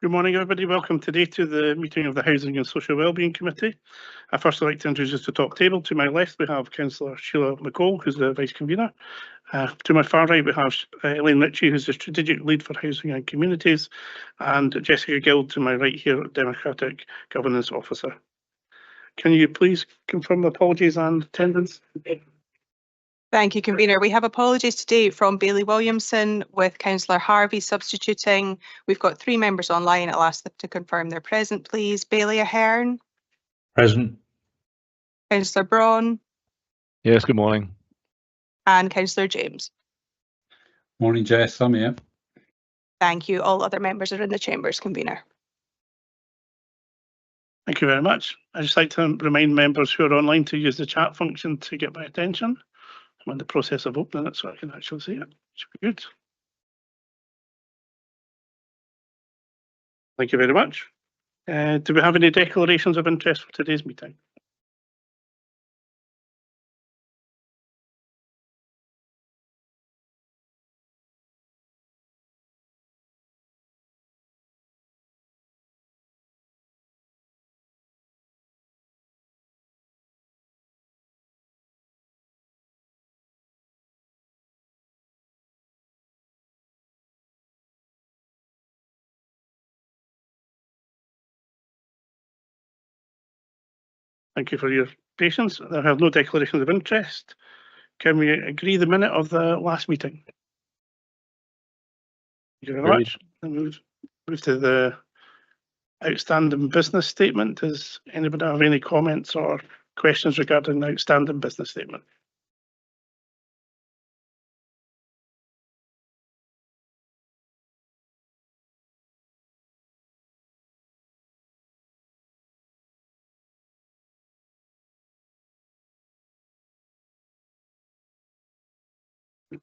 Good morning, everybody. Welcome today to the meeting of the Housing and Social Wellbeing Committee. I first would like to introduce the top table. To my left, we have Councillor Sheila McCall, who's the Vice Convener. To my far right, we have Elaine Ritchie, who's the Strategic Lead for Housing and Communities, and Jessica Gill, to my right here, Democratic Governance Officer. Can you please confirm apologies and attendance? Thank you, Convener. We have apologies today from Bailey Williamson with Councillor Harvey substituting. We've got 3 members online. I'll ask them to confirm they're present, please. Bailey Ahern. Present. Councillor Braun. Yes, good morning. And Councillor James. Morning, Jess. I'm here. Thank you. All other members are in the chambers, Convener. Thank you very much. I'd just like to remind members who are online to use the chat function to get my attention. I'm in the process of opening it so I can actually see it. Should be good. Thank you very much. Do we have any declarations of interest for today's meeting? Thank you for your patience. I have no declarations of interest. Can we agree the minute of the last meeting? Thank you very much. And move to the outstanding business statement. Does anybody have any comments or questions regarding the outstanding business statement?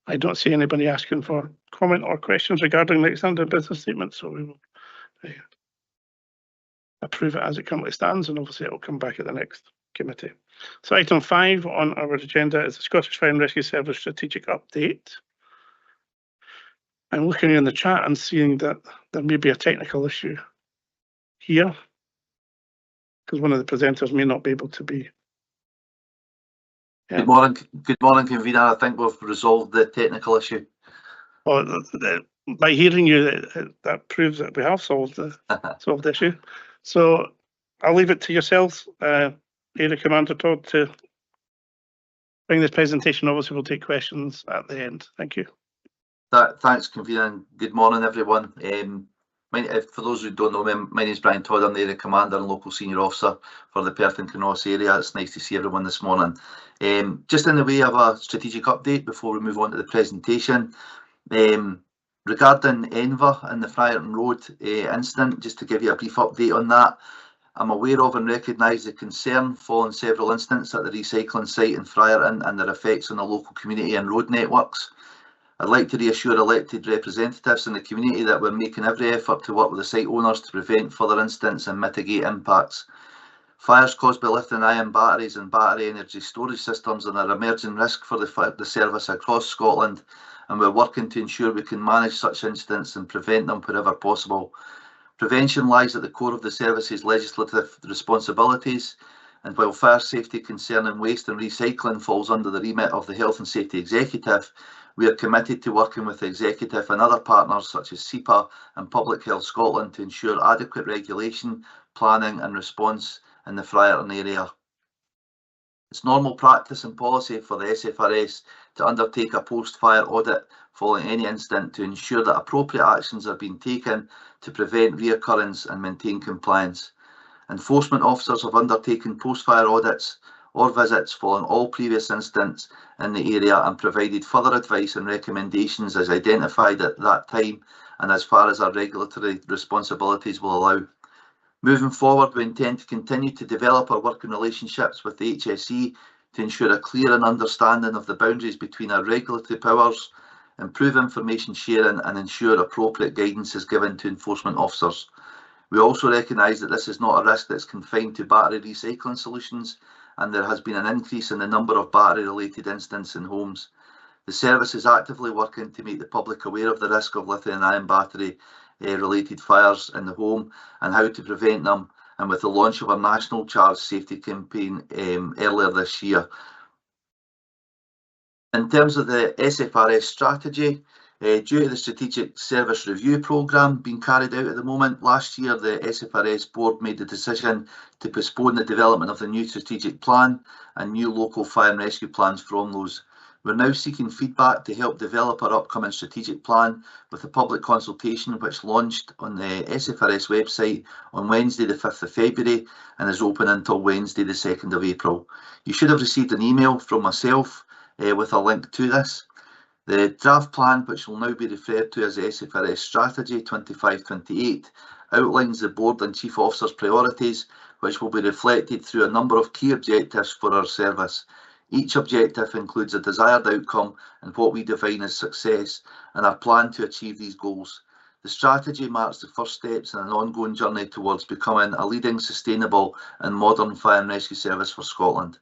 I don't see anybody asking for comment or questions regarding the outstanding business statement, so we will approve it as it currently stands, and obviously it will come back at the next committee. So item 5 on our agenda is the Scottish Fire and Rescue Service strategic update. I'm looking in the chat and seeing that there may be a technical issue here because one of the presenters may not be able to be. Good morning, Convener. I think we've resolved the technical issue. Well, by hearing you, that proves that we have solved the issue. So I'll leave it to yourselves, Area Commander Todd, to bring this presentation. Obviously, we'll take questions at the end. Thank you. Thanks, Convener, and good morning, everyone. For those who don't know me, my name is Brian Todd. I'm the Area Commander and Local Senior Officer for the Perth and Kinross area. It's nice to see everyone this morning. Just in the way of a strategic update before we move on to the presentation. Regarding Enver and the Friarton Road incident, just to give you a brief update on that. I'm aware of and recognise the concern following several incidents at the recycling site in Friarton and their effects on the local community and road networks. I'd like to reassure elected representatives in the community that we're making every effort to work with the site owners to prevent further incidents and mitigate impacts. Fires caused by lithium-ion batteries and battery energy storage systems are an emerging risk for the service across Scotland, and we're working to ensure we can manage such incidents and prevent them wherever possible. Prevention lies at the core of the service's legislative responsibilities, and while fire safety concerning waste and recycling falls under the remit of the Health and Safety Executive, we are committed to working with the Executive and other partners such as SEPA and Public Health Scotland to ensure adequate regulation, planning and response in the Friarton area. It's normal practice and policy for the SFRS to undertake a post-fire audit following any incident to ensure that appropriate actions are being taken to prevent reoccurrence and maintain compliance. Enforcement officers have undertaken post-fire audits or visits following all previous incidents in the area and provided further advice and recommendations as identified at that time and as far as our regulatory responsibilities will allow. Moving forward, we intend to continue to develop our working relationships with the HSE to ensure a clear and understanding of the boundaries between our regulatory powers, improve information sharing and ensure appropriate guidance is given to enforcement officers. We also recognise that this is not a risk that's confined to battery recycling solutions, and there has been an increase in the number of battery-related incidents in homes. The service is actively working to make the public aware of the risk of lithium-ion battery related fires in the home and how to prevent them, and with the launch of our national charge safety campaign earlier this year. In terms of the SFRS strategy, due to the Strategic Service Review Programme being carried out at the moment, last year the SFRS board made the decision to postpone the development of the new strategic plan and new local fire and rescue plans from those. We're now seeking feedback to help develop our upcoming strategic plan with a public consultation which launched on the SFRS website on Wednesday the 5th of February and is open until Wednesday the 2nd of April. You should have received an email from myself with a link to this. The draft plan, which will now be referred to as the SFRS Strategy 25-28, outlines the board and chief officer's priorities, which will be reflected through a number of key objectives for our service. Each objective includes a desired outcome and what we define as success, and our plan to achieve these goals. The strategy marks the first steps in an ongoing journey towards becoming a leading, sustainable and modern fire and rescue service for Scotland.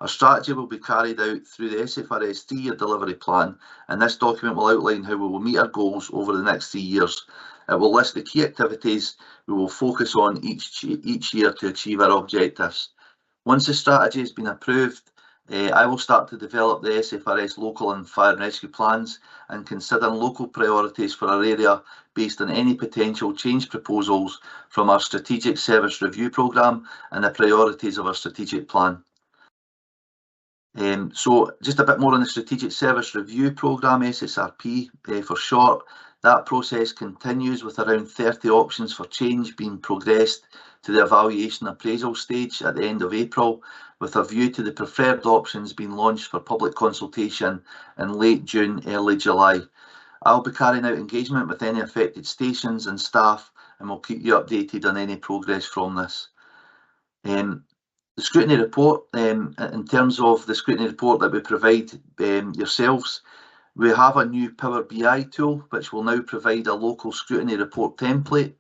Our strategy will be carried out through the SFRS 3-year delivery plan, and this document will outline how we will meet our goals over the next 3 years. It will list the key activities we will focus on each year to achieve our objectives. Once the strategy has been approved, I will start to develop the SFRS local and fire and rescue plans and consider local priorities for our area based on any potential change proposals from our Strategic Service Review Programme and the priorities of our strategic plan. So just a bit more on the Strategic Service Review Programme, SSRP for short. That process continues with around 30 options for change being progressed to the evaluation appraisal stage at the end of April, with a view to the preferred options being launched for public consultation in late June, early July. I'll be carrying out engagement with any affected stations and staff, and will keep you updated on any progress from this. The scrutiny report, in terms of the scrutiny report that we provide yourselves, we have a new Power BI tool which will now provide a local scrutiny report template.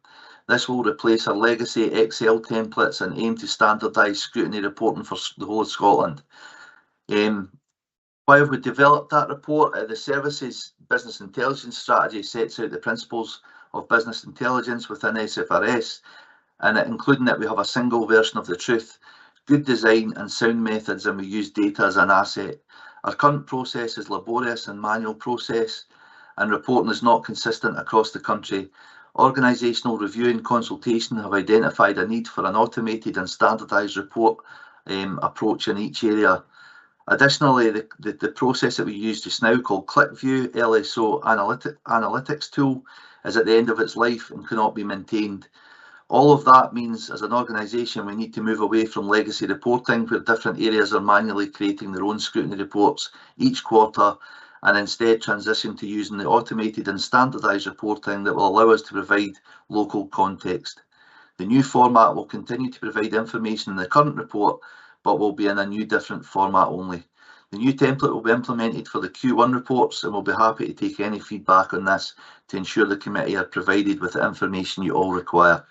This will replace our legacy Excel templates and aim to standardise scrutiny reporting for the whole of Scotland. While we developed that report, the Services Business Intelligence Strategy sets out the principles of business intelligence within SFRS, and including that we have a single version of the truth, good design and sound methods, and we use data as an asset. Our current process is laborious and manual process, and reporting is not consistent across the country. Organisational review and consultation have identified a need for an automated and standardised report approach in each area. Additionally, the process that we use just now, called ClickView LSO analytics tool, is at the end of its life and cannot be maintained. All of that means, as an organisation, we need to move away from legacy reporting, where different areas are manually creating their own scrutiny reports each quarter, and instead transition to using the automated and standardised reporting that will allow us to provide local context. The new format will continue to provide information in the current report, but will be in a new, different format only. The new template will be implemented for the Q1 reports, and we'll be happy to take any feedback on this to ensure the committee are provided with the information you all require.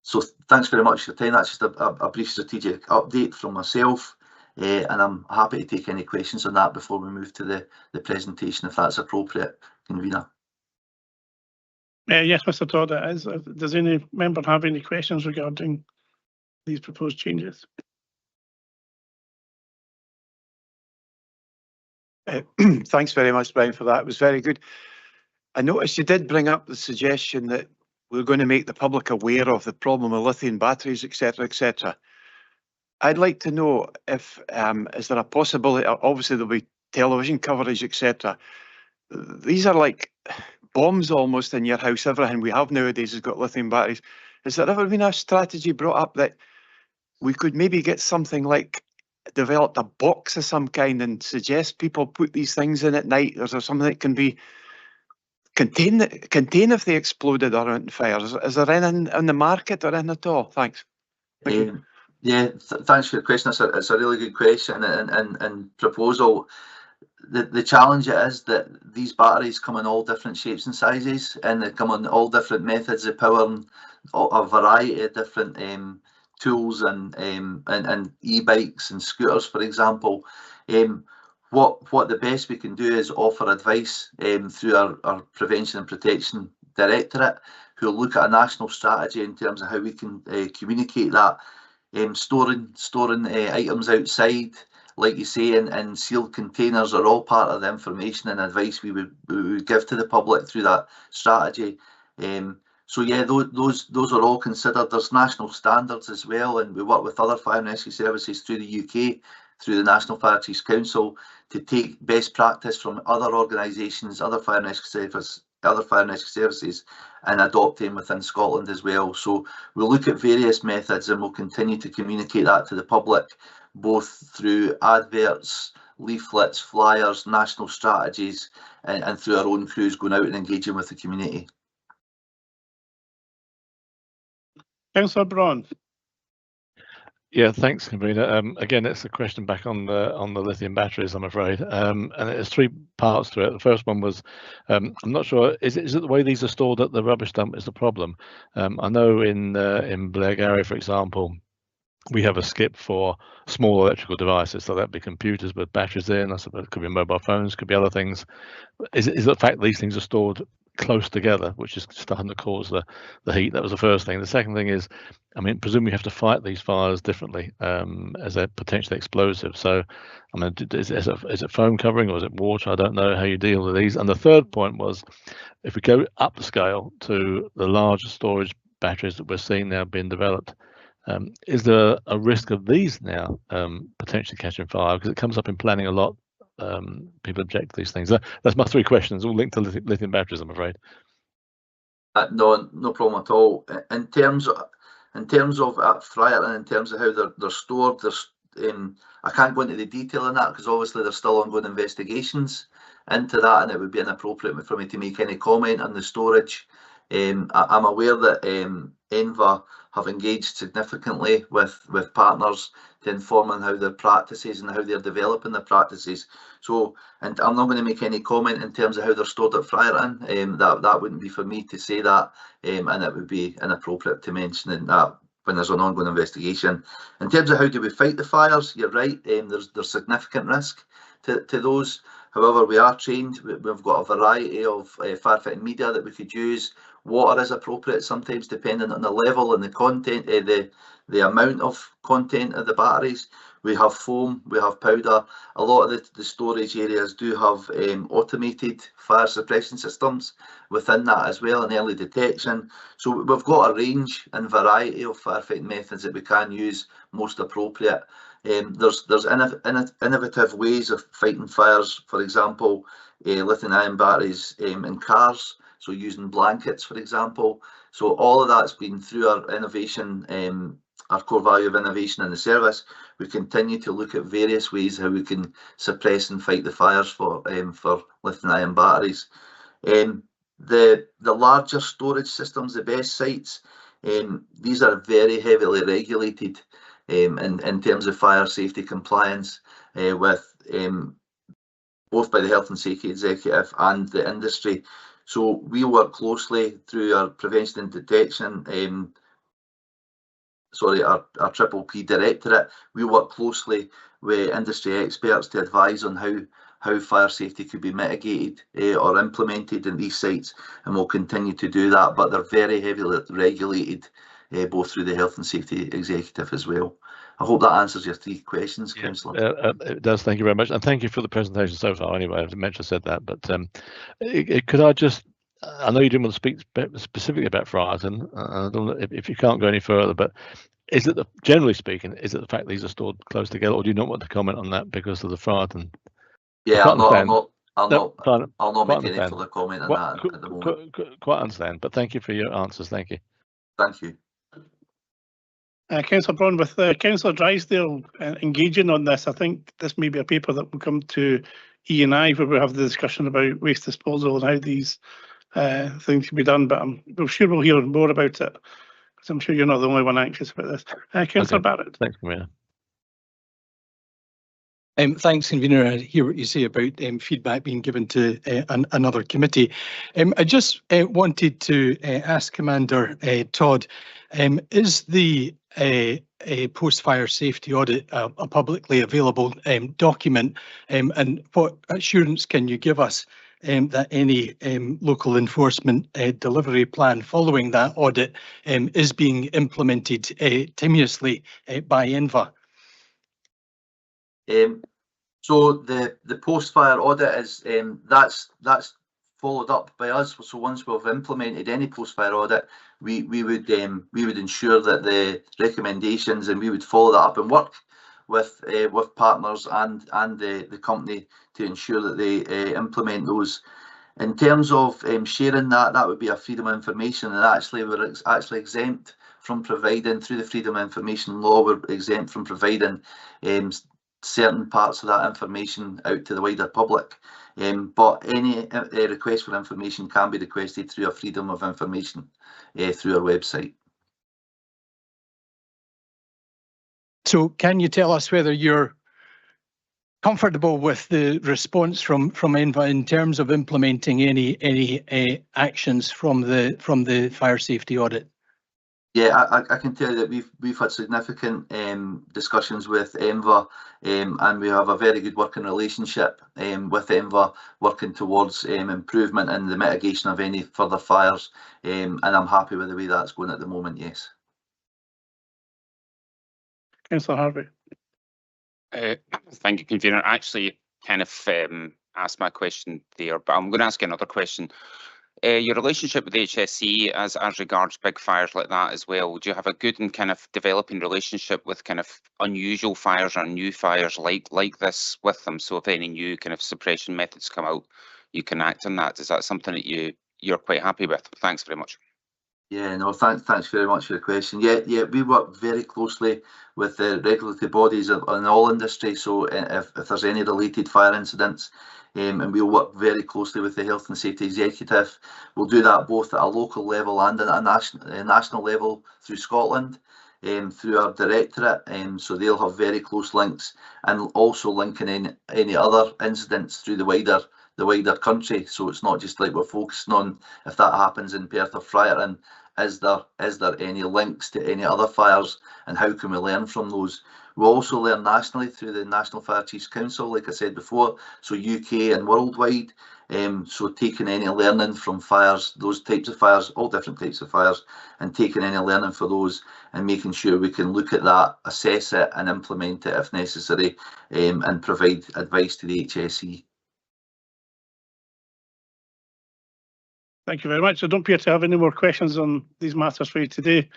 So thanks very much for your time. That's just a brief strategic update from myself, and I'm happy to take any questions on that before we move to the presentation, if that's appropriate, Convener. Yes, Mr. Todd, it is. Does any member have any questions regarding these proposed changes? Thanks very much, Brian, for that. It was very good. I noticed you did bring up the suggestion that we're going to make the public aware of the problem with lithium batteries, etc., etc. I'd like to know if is there a possibility? Obviously, there'll be television coverage, etc. These are like bombs almost in your house. Everything we have nowadays has got lithium batteries. Has there ever been a strategy brought up that we could maybe get something like developed a box of some kind and suggest people put these things in at night? Is there something that can be contain if they exploded or went in fires? Is there anything on the market or anything at all? Thanks. Yeah, thanks for your question. It's a really good question and proposal. The challenge is that these batteries come in all different shapes and sizes, and they come in all different methods of powering a variety of different tools and e-bikes and scooters, for example. what the best we can do is offer advice through our Prevention and Protection Directorate, who will look at a national strategy in terms of how we can communicate that. Storing items outside, like you say, in sealed containers are all part of the information and advice we would give to the public through that strategy. So yeah, those are all considered. There's national standards as well, and we work with other fire and rescue services through the UK, through the National Fire Chiefs Council, to take best practice from other organisations, other fire and rescue services, and adopt them within Scotland as well. So we'll look at various methods, and we'll continue to communicate that to the public, both through adverts, leaflets, flyers, national strategies, and through our own crews going out and engaging with the community. Councillor Braun. Yeah, thanks, convener. Again, it's a question back on the lithium batteries, I'm afraid, and there's three parts to it. The first one was, I'm not sure, is it the way these are stored at the rubbish dump is the problem? I know in Blairgowrie, for example, we have a skip for small electrical devices, so that'd be computers with batteries in. I suppose it could be mobile phones, could be other things. Is it the fact that these things are stored close together, which is starting to cause the heat? That was the first thing. The second thing is, I mean, presumably you have to fight these fires differently as they're potentially explosive. So, I mean, is it foam covering or is it water? I don't know how you deal with these. And the third point was, if we go up the scale to the larger storage batteries that we're seeing now being developed, is there a risk of these now potentially catching fire? Because it comes up in planning a lot. People object to these things. That's my three questions, all linked to lithium batteries, I'm afraid. No problem at all. In terms of at Friar, and in terms of how they're stored, I can't go into the detail on that because obviously there's still ongoing investigations into that, and it would be inappropriate for me to make any comment on the storage. I'm aware that ENVA have engaged significantly with partners to inform on how their practices and how they're developing their practices. So, and I'm not going to make any comment in terms of how they're stored at Friarton. That wouldn't be for me to say that, and it would be inappropriate to mention that when there's an ongoing investigation. In terms of how do we fight the fires, you're right. There's significant risk to those. However, we are trained. We've got a variety of firefighting media that we could use. Water is appropriate sometimes, depending on the level and the content, the amount of content of the batteries. We have foam, we have powder. A lot of the storage areas do have automated fire suppression systems within that as well, and early detection. So we've got a range and variety of firefighting methods that we can use most appropriate. There's innovative ways of fighting fires. For example, lithium-ion batteries in cars. So using blankets, for example. So all of that's been through our innovation, our core value of innovation in the service. We continue to look at various ways how we can suppress and fight the fires for lithium-ion batteries. The larger storage systems, the best sites, these are very heavily regulated in terms of fire safety compliance with both by the Health and Safety Executive and the industry. So we work closely through our prevention and detection, our Triple P Directorate. We work closely with industry experts to advise on how fire safety could be mitigated or implemented in these sites, and we'll continue to do that. But they're very heavily regulated, both through the Health and Safety Executive as well. I hope that answers your three questions, Councillor. It does. Thank you very much, and thank you for the presentation so far. Anyway, I've mentioned said that, but could I just? I know you didn't want to speak specifically about Friarton. I don't know if you can't go any further, but is it generally speaking, is it the fact these are stored close together, or do you not want to comment on that because of the Friarton? Yeah, I'll not make any further comment on that at the moment. Quite understand, but thank you for your answers. Thank you. Thank you. Councillor Braun, with Councillor Drysdale engaging on this, I think this may be a paper that will come to E&I where we have the discussion about waste disposal and how these things can be done. But I'm sure we'll hear more about it, because I'm sure you're not the only one anxious about this. Councillor Barrett. Thanks, Convener. Thanks, Convener. I hear what you say about feedback being given to another committee. I just wanted to ask Commander Todd, is the a post-fire safety audit a publicly available document, and what assurance can you give us that any local enforcement delivery plan following that audit is being implemented timeously by ENVA? So the post-fire audit is that's followed up by us. So once we've implemented any post-fire audit, we would ensure that the recommendations, and we would follow that up and work with partners and the company to ensure that they implement those. In terms of sharing that would be a freedom of information, and actually we're actually exempt from providing, through the freedom of information law, we're exempt from providing certain parts of that information out to the wider public. But any request for information can be requested through a freedom of information through our website. So can you tell us whether you're comfortable with the response from ENVA in terms of implementing any actions from the fire safety audit? Yeah, I can tell you that we've had significant discussions with ENVA, and we have a very good working relationship with ENVA, working towards improvement and the mitigation of any further fires, and I'm happy with the way that's going at the moment, yes. Councillor Harvey. Thank you, Convener. I actually kind of asked my question there, but I'm going to ask you another question. Your relationship with HSE as regards big fires like that as well, do you have a good and kind of developing relationship with kind of unusual fires or new fires like this with them? So if any new kind of suppression methods come out, you can act on that. Is that something that you're quite happy with? Thanks very much. Yeah, no, thanks very much for the question. Yeah, we work very closely with the regulatory bodies in all industry. So if there's any related fire incidents, and we'll work very closely with the Health and Safety Executive. We'll do that both at a local level and at a national level through Scotland, through our directorate. So they'll have very close links, and also linking in any other incidents through the wider country. So it's not just like we're focusing on if that happens in Perth or Friarton. Is there any links to any other fires, and how can we learn from those? We also learn nationally through the National Fire Chiefs Council, like I said before, so UK and worldwide. So taking any learning from fires, those types of fires, all different types of fires, and taking any learning for those and making sure we can look at that, assess it and implement it if necessary, and provide advice to the HSE. Thank you very much. I don't appear to have any more questions on these matters for you today,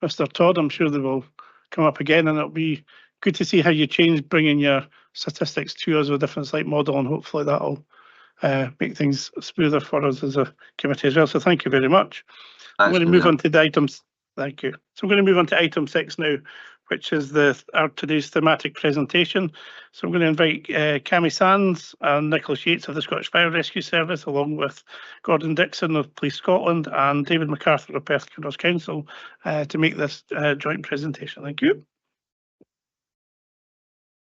Mr. Todd. I'm sure they will come up again, and it'll be good to see how you change bringing your statistics to us with a different site model, and hopefully that'll make things smoother for us as a committee as well. So thank you very much. Thanks, I'm going to move on to the items. Thank you. So I'm going to move on to item 6 now, which is our today's thematic presentation. So I'm going to invite Cami Sands and Nicholas Yates of the Scottish Fire Rescue Service, along with Gordon Dixon of Police Scotland and David MacArthur of Perth Kinross Council, to make this joint presentation. Thank you.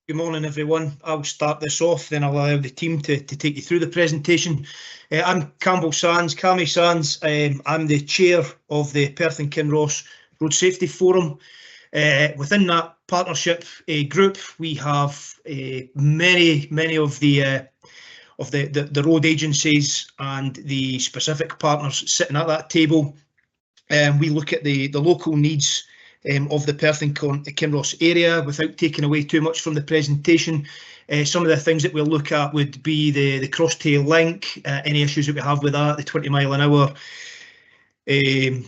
Good morning, everyone. I'll start this off, then I'll allow the team to take you through the presentation. I'm Cami Sands. I'm the chair of the Perth and Kinross Road Safety Forum. Within that partnership group, we have many of the road agencies and the specific partners sitting at that table. We look at the local needs of the Perth and Kinross area without taking away too much from the presentation. Some of the things that we'll look at would be the cross-tail link, any issues that we have with that, the 20 mile an hour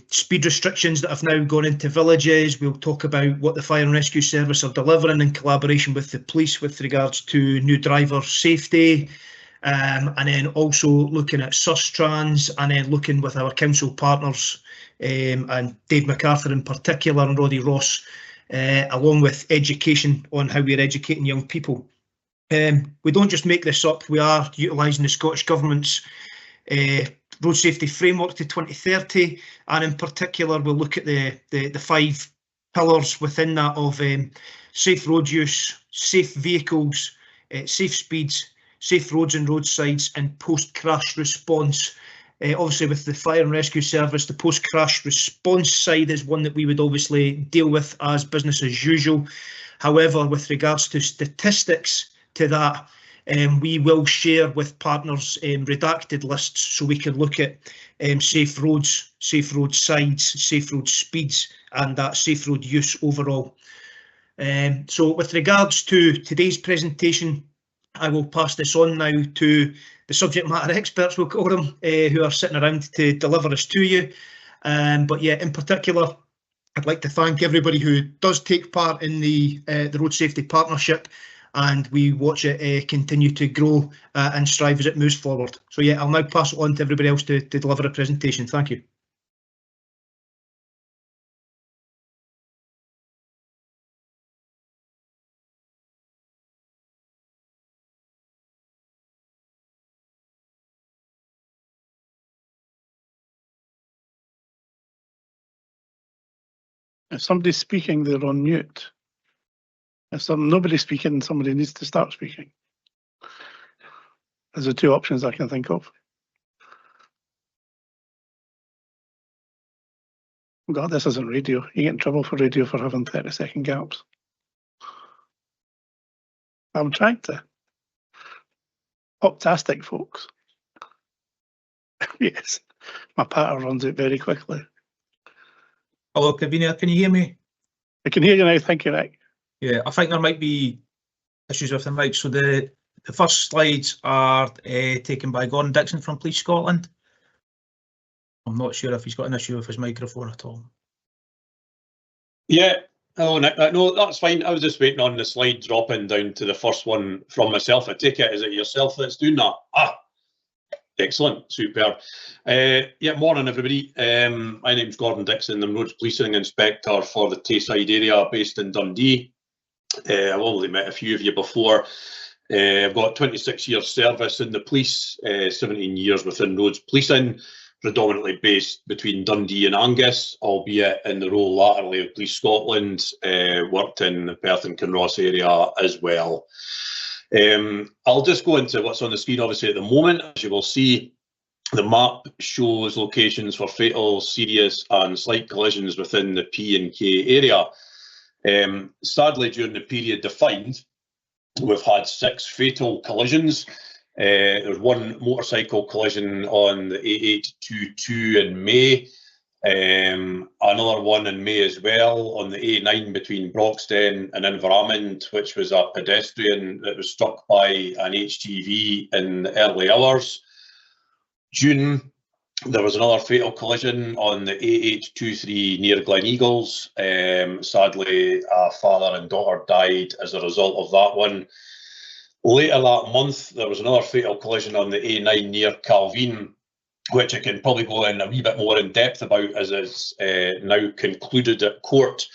speed restrictions that have now gone into villages. We'll talk about what the Fire and Rescue Service are delivering in collaboration with the police with regards to new driver safety, and then also looking at Sustrans, and then looking with our council partners, and Dave MacArthur in particular and Roddy Ross, along with education on how we're educating young people. We don't just make this up, we are utilising the Scottish Government's Road Safety Framework to 2030, and in particular we'll look at the 5 pillars within that of safe road use, safe vehicles, safe speeds, safe roads and roadsides, and post-crash response Obviously, with the fire and rescue service, the post-crash response side is one that we would obviously deal with as business as usual. However, with regards to statistics to that, we will share with partners redacted lists so we can look at safe roads, safe road sides, safe road speeds, and that safe road use overall. So with regards to today's presentation, I will pass this on now to the subject matter experts, we'll call them, who are sitting around to deliver this to you. But yeah, in particular, I'd like to thank everybody who does take part in the Road Safety Partnership, and we watch it continue to grow and strive as it moves forward. So yeah, I'll now pass it on to everybody else to deliver a presentation. Thank you. If somebody's speaking, they're on mute. If nobody's speaking, somebody needs to start speaking. Those are two options I can think of. God, this isn't radio. You get in trouble for radio for having 30-second gaps. I'm trying to. Optastic, folks. Yes, my patter runs out very quickly. Hello, convener, can you hear me? I can hear you now, thank you, Rick. Yeah, I think there might be issues with the mic. So the first slides are taken by Gordon Dixon from Police Scotland. I'm not sure if he's got an issue with his microphone at all. Yeah, hello Nick. No, that's fine. I was just waiting on the slide dropping down to the first one from myself. I take it, is it yourself that's doing that? Ah, excellent, superb. Yeah, morning everybody. My name's Gordon Dixon. I'm Roads Policing Inspector for the Tayside area based in Dundee. I've only met a few of you before. I've got 26 years service in the police, 17 years within Roads Policing, predominantly based between Dundee and Angus, albeit in the role latterly of Police Scotland, worked in the Perth and Kinross area as well. I'll just go into what's on the screen obviously at the moment. As you will see, the map shows locations for fatal, serious and slight collisions within the P and K area. Sadly, during the period defined, we've had 6 fatal collisions. There's one motorcycle collision on the A822 in May, another one in May as well on the A9 between Broxden and Inverarmond, which was a pedestrian that was struck by an HGV in the early hours. June, there was another fatal collision on the A823 near Gleneagles. Sadly, a father and daughter died as a result of that one. Later that month, there was another fatal collision on the A9 near Calveen, which I can probably go in a wee bit more in depth about as it's now concluded at court.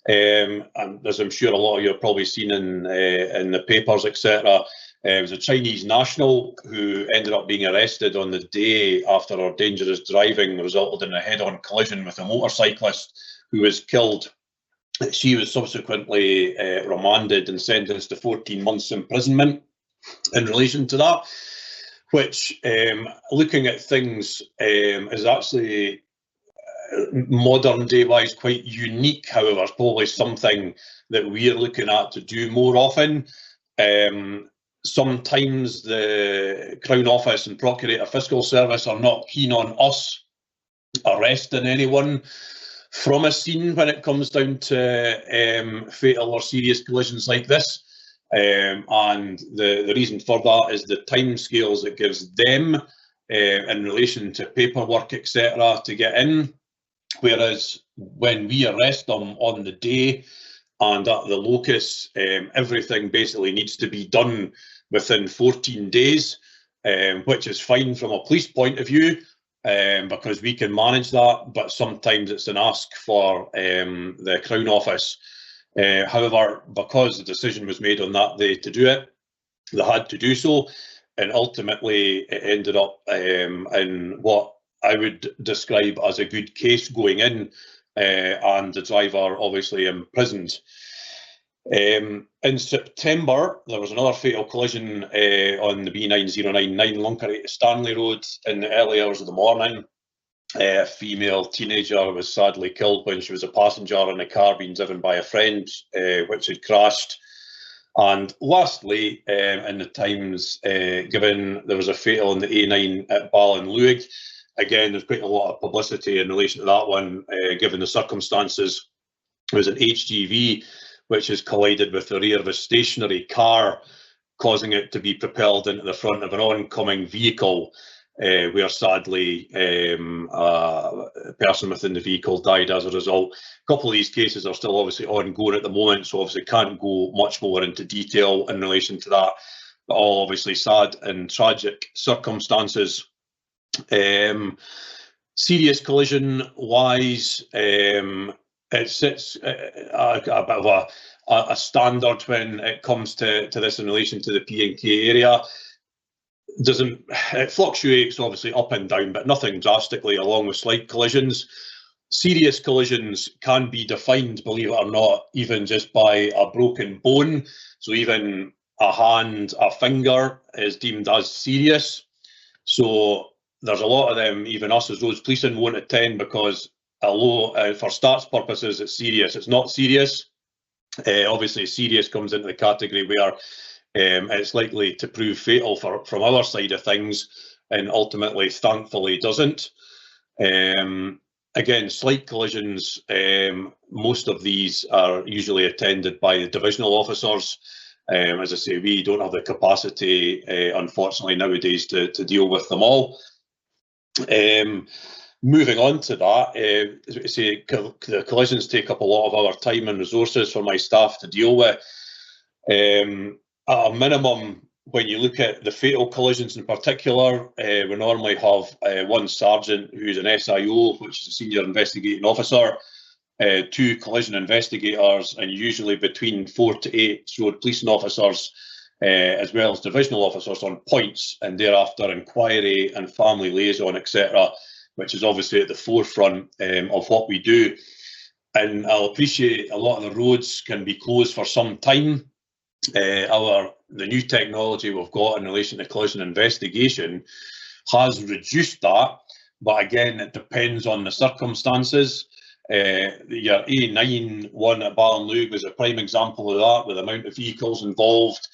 And as I'm sure a lot of you have probably seen in the papers, etc. It was a Chinese national who ended up being arrested on the day after her dangerous driving resulted in a head-on collision with a motorcyclist who was killed. She was subsequently remanded and sentenced to 14 months imprisonment in relation to that, which, looking at things, is actually modern day wise quite unique. However, it's probably something that we're looking at to do more often. Sometimes the Crown Office and Procurator Fiscal Service are not keen on us arresting anyone from a scene when it comes down to fatal or serious collisions like this. And the reason for that is the timescales it gives them in relation to paperwork, etc., to get in. Whereas when we arrest them on the day and at the locus, everything basically needs to be done within 14 days, which is fine from a police point of view, because we can manage that, but sometimes it's an ask for the Crown Office. However, because the decision was made on that day to do it, they had to do so, and ultimately it ended up in what I would describe as a good case going in, and the driver obviously imprisoned. In September, there was another fatal collision on the B9099 Lunkery to Stanley Road in the early hours of the morning. A female teenager was sadly killed when she was a passenger in a car being driven by a friend, which had crashed. And lastly, in the times given, there was a fatal on the A9 at Ballinluig. Again, there's quite a lot of publicity in relation to that one, given the circumstances. It was an HGV which has collided with the rear of a stationary car, causing it to be propelled into the front of an oncoming vehicle, where sadly a person within the vehicle died as a result. A couple of these cases are still obviously ongoing at the moment, so obviously can't go much more into detail in relation to that, but all obviously sad and tragic circumstances. Serious collision wise, it sits a bit of a standard when it comes to this in relation to the P&K area. It fluctuates obviously up and down, but nothing drastically, along with slight collisions. Serious collisions can be defined, believe it or not, even just by a broken bone. So even a hand, a finger is deemed as serious. So there's a lot of them, even us as roads policing, won't attend because although for stats purposes it's serious, it's not serious. Obviously serious comes into the category where it's likely to prove fatal from our side of things, and ultimately thankfully doesn't. Again, slight collisions, most of these are usually attended by the divisional officers. As I say, we don't have the capacity, unfortunately, nowadays to deal with them all. Moving on to that, as I say, the collisions take up a lot of our time and resources for my staff to deal with. At a minimum, when you look at the fatal collisions in particular, we normally have one sergeant who's an SIO, which is a senior investigating officer, 2 collision investigators, and usually between 4 to 8 road policing officers, as well as divisional officers on points, and thereafter inquiry and family liaison, etc., which is obviously at the forefront of what we do. And I'll appreciate a lot of the roads can be closed for some time. The new technology we've got in relation to collision investigation has reduced that, but again, it depends on the circumstances. Your A9 one at Ballinluig was a prime example of that, with the amount of vehicles involved,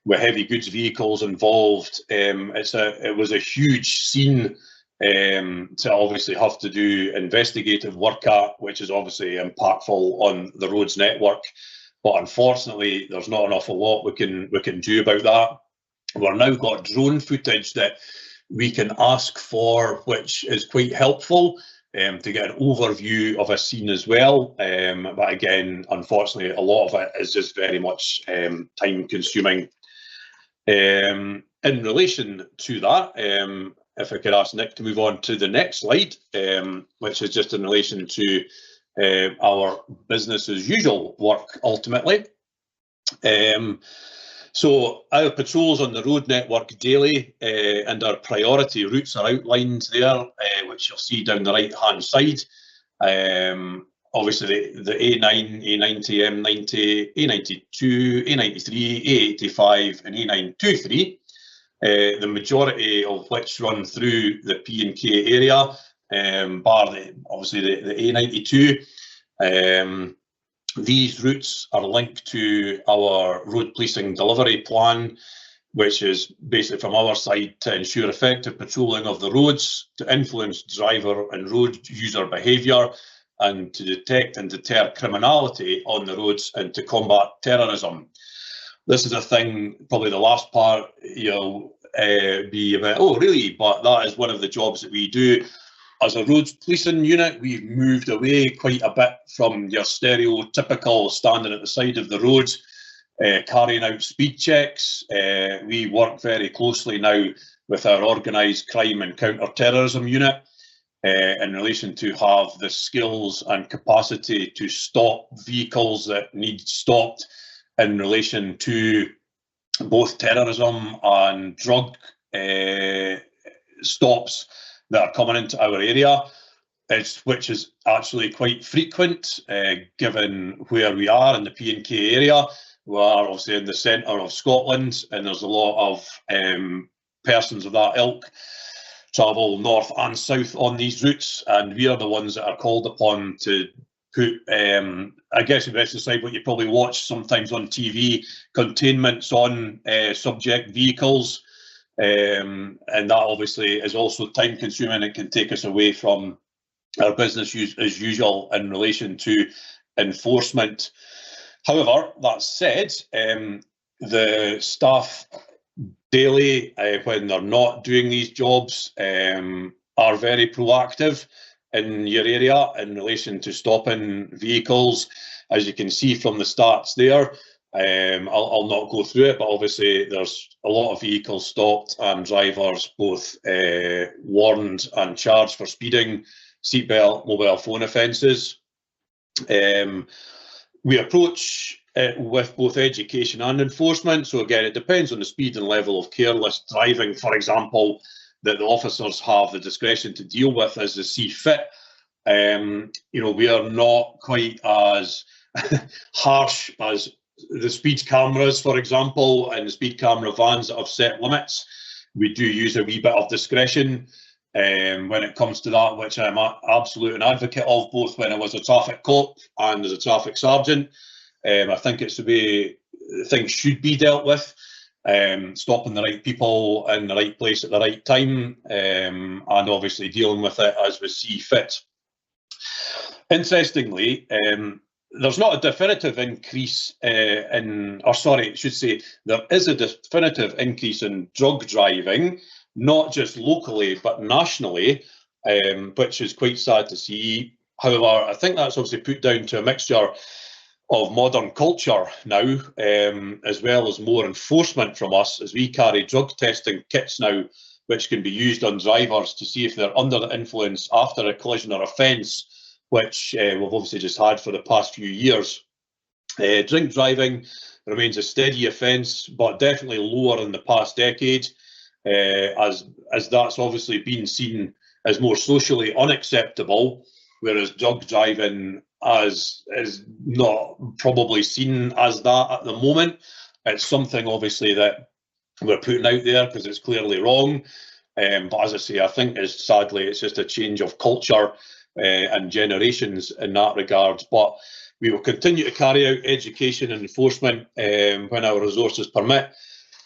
with heavy goods vehicles involved. It was a huge scene to obviously have to do investigative work at, which is obviously impactful on the roads network. But unfortunately, there's not an awful lot we can do about that. We've now got drone footage that we can ask for, which is quite helpful to get an overview of a scene as well. But again, unfortunately, a lot of it is just very much time consuming. In relation to that, if I could ask Nick to move on to the next slide, which is just in relation to our business as usual work ultimately. So our patrols on the road network daily and our priority routes are outlined there, which you'll see down the right hand side. Obviously the A9, A90, M90, A92, A93, A85 and A923, the majority of which run through the P&K area, bar obviously the A92. These routes are linked to our road policing delivery plan, which is basically from our side to ensure effective patrolling of the roads, to influence driver and road user behaviour, and to detect and deter criminality on the roads, and to combat terrorism. This is a thing, probably the last part you'll be about, oh really, but that is one of the jobs that we do. As a roads policing unit, we've moved away quite a bit from your stereotypical standing at the side of the road, carrying out speed checks. We work very closely now with our organised crime and counter-terrorism unit in relation to have the skills and capacity to stop vehicles that need stopped in relation to both terrorism and drug stops that are coming into our area. which is actually quite frequent, given where we are in the P&K area. We are obviously in the centre of Scotland, and there's a lot of persons of that ilk travel north and south on these routes, and we are the ones that are called upon to put, I guess, best to describe what you probably watch sometimes on TV, containments on subject vehicles, and that obviously is also time consuming. It can take us away from our business as usual in relation to enforcement. However, that said, the staff daily, when they're not doing these jobs, are very proactive in your area in relation to stopping vehicles. As you can see from the stats there, I'll not go through it, but obviously there's a lot of vehicles stopped and drivers both warned and charged for speeding, seatbelt, mobile phone offences. We approach it with both education and enforcement. So again, it depends on the speed and level of careless driving, for example, that the officers have the discretion to deal with as they see fit. We are not quite as harsh as the speed cameras, for example, and the speed camera vans that have set limits. We do use a wee bit of discretion when it comes to that, which I'm absolute an advocate of, both when I was a traffic cop and as a traffic sergeant. I think it's the way things should be dealt with, stopping the right people in the right place at the right time, and obviously dealing with it as we see fit. Interestingly, there's not a definitive increase there is a definitive increase in drug driving, not just locally, but nationally, which is quite sad to see. However, I think that's obviously put down to a mixture of modern culture now, as well as more enforcement from us, as we carry drug testing kits now, which can be used on drivers to see if they're under the influence after a collision or offence, which we've obviously just had for the past few years. Drink driving remains a steady offence, but definitely lower in the past decade, as that's obviously been seen as more socially unacceptable, whereas drug driving is not probably seen as that at the moment. It's something obviously that we're putting out there because it's clearly wrong. But as I say, I think sadly it's just a change of culture and generations in that regard. But we will continue to carry out education and enforcement when our resources permit.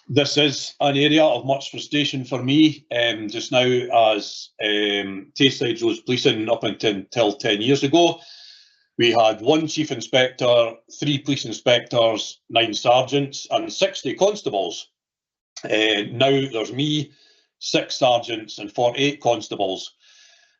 This is an area of much frustration for me just now, as Tayside Roads Policing up until 10 years ago. We had 1 chief inspector, 3 police inspectors, 9 sergeants and 60 constables. Now there's me, 6 sergeants and 48 constables.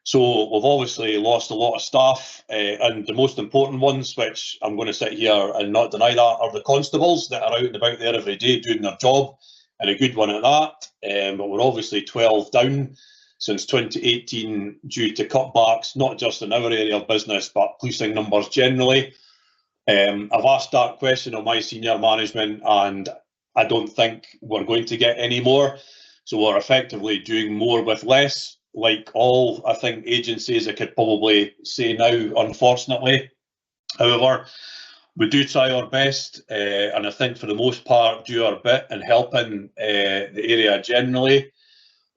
So we've obviously lost a lot of staff, and the most important ones, which I'm going to sit here and not deny that, are the constables that are out and about there every day doing their job, and a good one at that. But we're obviously 12 down since 2018 due to cutbacks, not just in our area of business, but policing numbers generally. I've asked that question of my senior management, and I don't think we're going to get any more. So we're effectively doing more with less, like all, I think, agencies, I could probably say now, unfortunately. However, we do try our best, and I think for the most part do our bit in helping the area generally.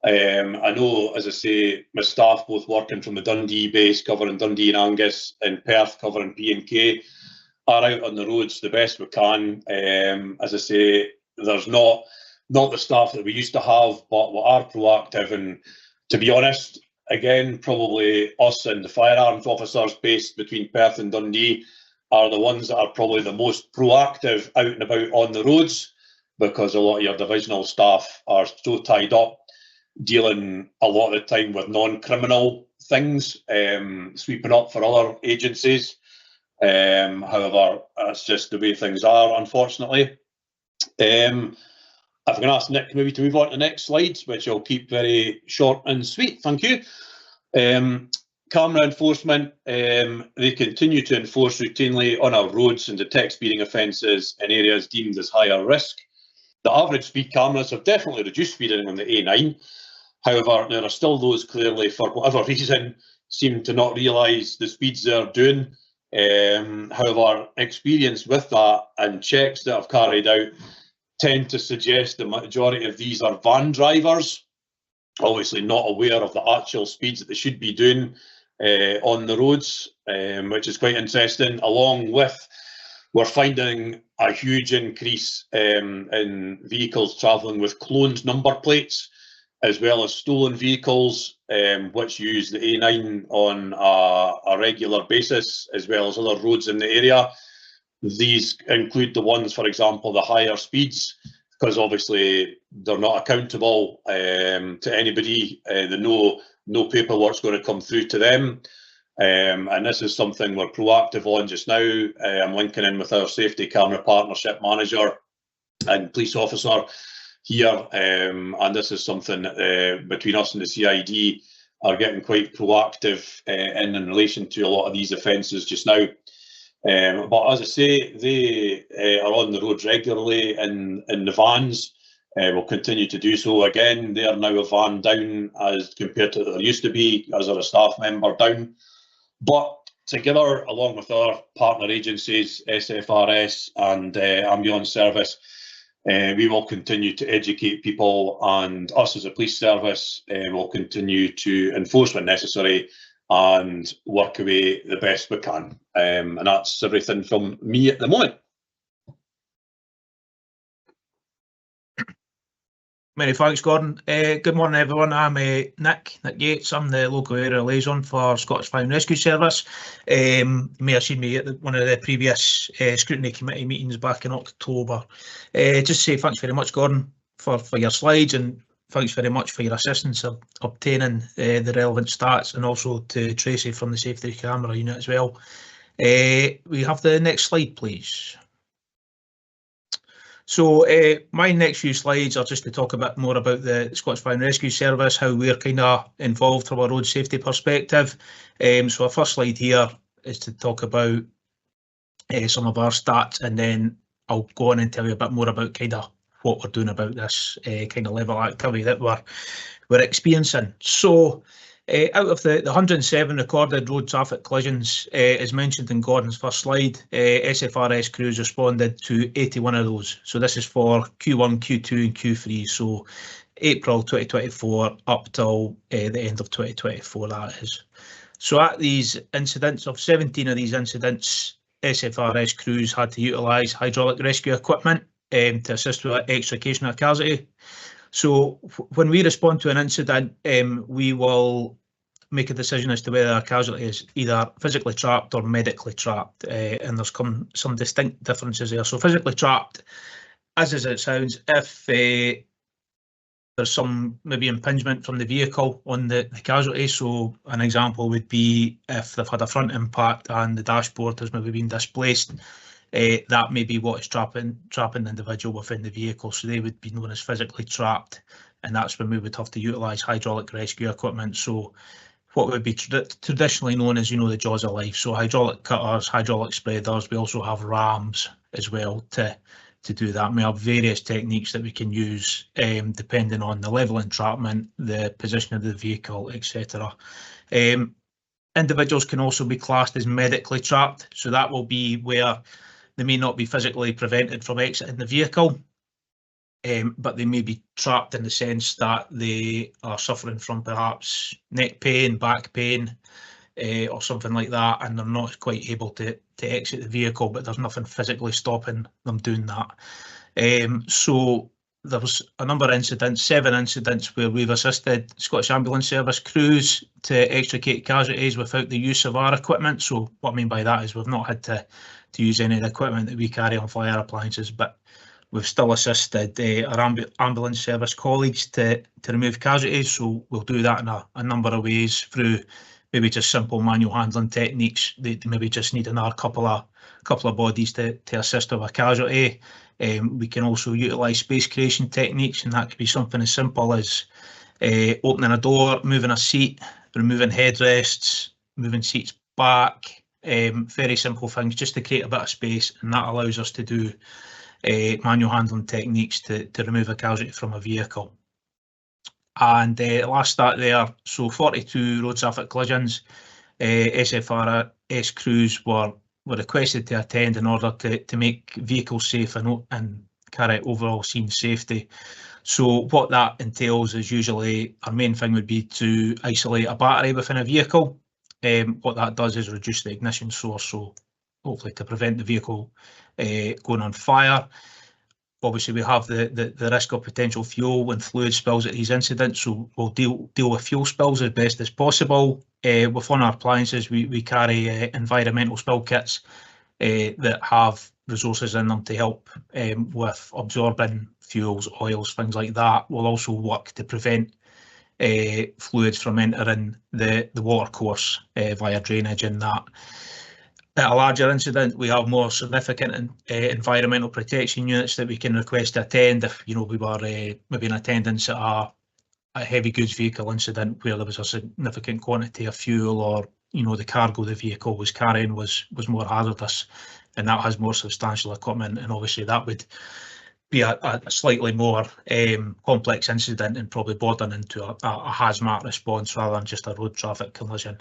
I know, as I say, my staff both working from the Dundee base, covering Dundee and Angus, and Perth covering P&K, are out on the roads the best we can. As I say, there's not the staff that we used to have, but we are proactive, and to be honest, again, probably us and the firearms officers based between Perth and Dundee are the ones that are probably the most proactive out and about on the roads, because a lot of your divisional staff are so tied up dealing a lot of the time with non-criminal things, sweeping up for other agencies. However, that's just the way things are, unfortunately. If I'm going to ask Nick maybe to move on to the next slide, which I'll keep very short and sweet. Thank you. Camera enforcement. They continue to enforce routinely on our roads and detect speeding offences in areas deemed as higher risk. The average speed cameras have definitely reduced speeding on the A9. However, there are still those clearly, for whatever reason, seem to not realise the speeds they're doing. However, experience with that and checks that I've carried out tend to suggest the majority of these are van drivers, obviously not aware of the actual speeds that they should be doing on the roads, which is quite interesting. Along with, we're finding a huge increase in vehicles travelling with cloned number plates, as well as stolen vehicles, which use the A9 on a regular basis, as well as other roads in the area. These include the ones, for example, the higher speeds, because obviously they're not accountable to anybody. No paperwork's going to come through to them. And this is something we're proactive on just now. I'm linking in with our safety camera partnership manager and police officer here, and this is something that between us and the CID are getting quite proactive in relation to a lot of these offences just now. But as I say, they are on the roads regularly in the vans. Will continue to do so. Again, they are now a van down as compared to there used to be, as are a staff member down. But together, along with our partner agencies, SFRS and Ambulance Service, we will continue to educate people, and us as a police service will continue to enforce when necessary and work away the best we can. And that's everything from me at the moment. Many thanks, Gordon. Good morning, everyone. I'm Nick Yates. I'm the local area liaison for Scottish Fire and Rescue Service. You may have seen me at one of the previous scrutiny committee meetings back in October. Just say thanks very much, Gordon, for your slides, and thanks very much for your assistance of obtaining the relevant stats, and also to Tracy from the safety camera unit as well. We have the next slide, please. So my next few slides are just to talk a bit more about the Scottish Fire and Rescue Service, how we're kind of involved from a road safety perspective. So our first slide here is to talk about some of our stats, and then I'll go on and tell you a bit more about kind of what we're doing about this kind of level of activity that we're experiencing. So out of the 107 recorded road traffic collisions, as mentioned in Gordon's first slide, SFRS crews responded to 81 of those. So this is for Q1, Q2 and Q3, so April 2024 up till the end of 2024, that is. So at these incidents, of 17 of these incidents, SFRS crews had to utilise hydraulic rescue equipment to assist with extrication of casualty. So when we respond to an incident, we will make a decision as to whether a casualty is either physically trapped or medically trapped, and there's some distinct differences there. So physically trapped, as it sounds, if there's some maybe impingement from the vehicle on the casualty. So an example would be if they've had a front impact and the dashboard has maybe been displaced, that may be what is trapping the individual within the vehicle. So they would be known as physically trapped, and that's when we would have to utilise hydraulic rescue equipment. So what would be traditionally known as, the jaws of life. So hydraulic cutters, hydraulic spreaders. We also have rams as well to do that. We have various techniques that we can use depending on the level of entrapment, the position of the vehicle, etc. Individuals can also be classed as medically trapped. So that will be where they may not be physically prevented from exiting the vehicle, but they may be trapped in the sense that they are suffering from perhaps neck pain, back pain, or something like that, and they're not quite able to exit the vehicle, but there's nothing physically stopping them doing that. So there was a number of incidents, 7 incidents, where we've assisted Scottish Ambulance Service crews to extricate casualties without the use of our equipment. So what I mean by that is we've not had to use any of the equipment that we carry on fire appliances, but we've still assisted our ambulance service colleagues to remove casualties. So we'll do that in a number of ways, through maybe just simple manual handling techniques. They maybe just need another couple of bodies to assist with a casualty. We can also utilise space creation techniques, and that could be something as simple as opening a door, moving a seat, removing headrests, moving seats back. Very simple things just to create a bit of space, and that allows us to do manual handling techniques to remove a casualty from a vehicle. And last stat there, so 42 road traffic collisions. SFRS crews were requested to attend in order to make vehicles safe and carry out overall scene safety. So what that entails is usually our main thing would be to isolate a battery within a vehicle. What that does is reduce the ignition source, so hopefully to prevent the vehicle going on fire. Obviously, we have the risk of potential fuel and fluid spills at these incidents, so we'll deal with fuel spills as best as possible. Within our appliances, we carry environmental spill kits that have resources in them to help with absorbing fuels, oils, things like that. We'll also work to prevent fluids from entering the water course via drainage and that. At a larger incident, we have more significant environmental protection units that we can request to attend if, you know, we were maybe in attendance at a heavy goods vehicle incident where there was a significant quantity of fuel, or, you know, the cargo the vehicle was carrying was more hazardous, and that has more substantial equipment, and obviously that would be a slightly more complex incident and probably bordering into a hazmat response rather than just a road traffic collision.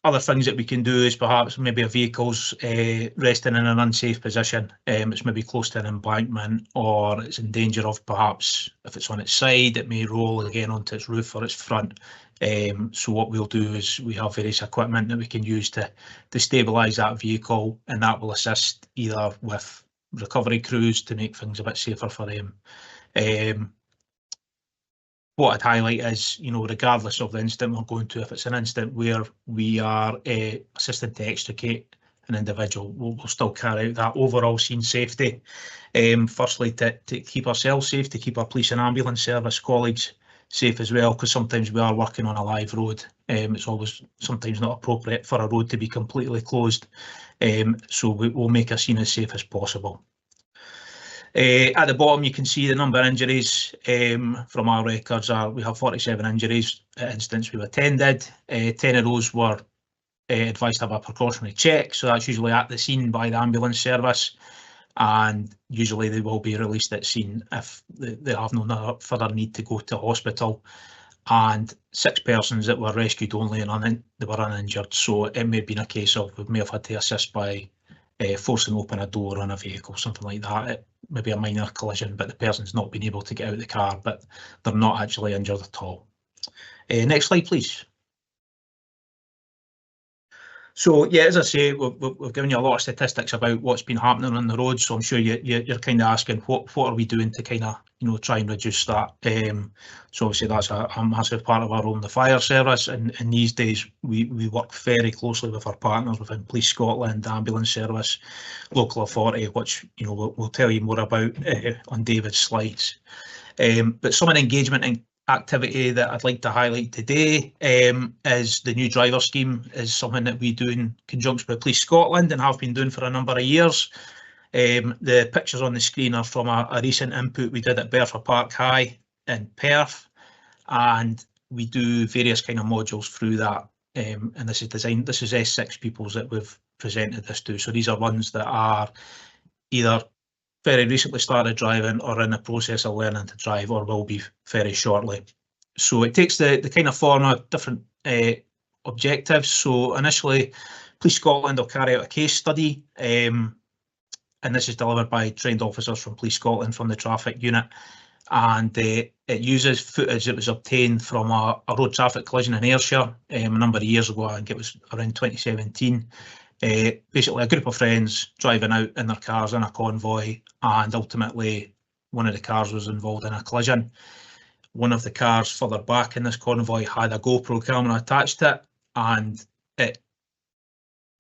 Other things that we can do is perhaps maybe a vehicle's resting in an unsafe position. It's maybe close to an embankment, or it's in danger of, perhaps if it's on its side, it may roll again onto its roof or its front. So what we'll do is we have various equipment that we can use to stabilise that vehicle, and that will assist either with recovery crews to make things a bit safer for them. What I'd highlight is, you know, regardless of the incident we're going to, if it's an incident where we are assisting to extricate an individual, we'll still carry out that overall scene safety. Firstly, to keep ourselves safe, to keep our police and ambulance service colleagues safe as well, because sometimes we are working on a live road. It's always sometimes not appropriate for a road to be completely closed. So we'll make a scene as safe as possible. At the bottom, you can see the number of injuries from our records are, we have 47 injuries at incidents we've attended. 10 of those were advised to have a precautionary check, so that's usually at the scene by the ambulance service, and usually they will be released at scene if they have no further need to go to hospital. And 6 persons that were rescued only, and they were uninjured, so it may have been a case of we may have had to assist by forcing open a door on a vehicle, something like that. It may be a minor collision, but the person's not been able to get out of the car, but they're not actually injured at all. Next slide, please. So yeah, as I say, we've given you a lot of statistics about what's been happening on the road. So I'm sure you're kind of asking what are we doing to kind of, you know, try and reduce that. So obviously that's a massive part of our role in the fire service. And these days we work very closely with our partners within Police Scotland, Ambulance Service, Local Authority, which, you know, we'll tell you more about on David's slides. But some of the engagement and activity that I'd like to highlight today is the new driver scheme, is something that we do in conjunction with Police Scotland and have been doing for a number of years. The pictures on the screen are from a recent input we did at Bertha Park High in Perth, and we do various kind of modules through that. And this is S6 pupils that we've presented this to. So these are ones that are either very recently started driving or in the process of learning to drive, or will be very shortly. So it takes the kind of form of different objectives. So initially, Police Scotland will carry out a case study, and this is delivered by trained officers from Police Scotland from the traffic unit, and it uses footage that was obtained from a road traffic collision in Ayrshire a number of years ago. I think it was around 2017. Basically a group of friends driving out in their cars in a convoy, and ultimately one of the cars was involved in a collision. One of the cars further back in this convoy had a GoPro camera attached to it, and it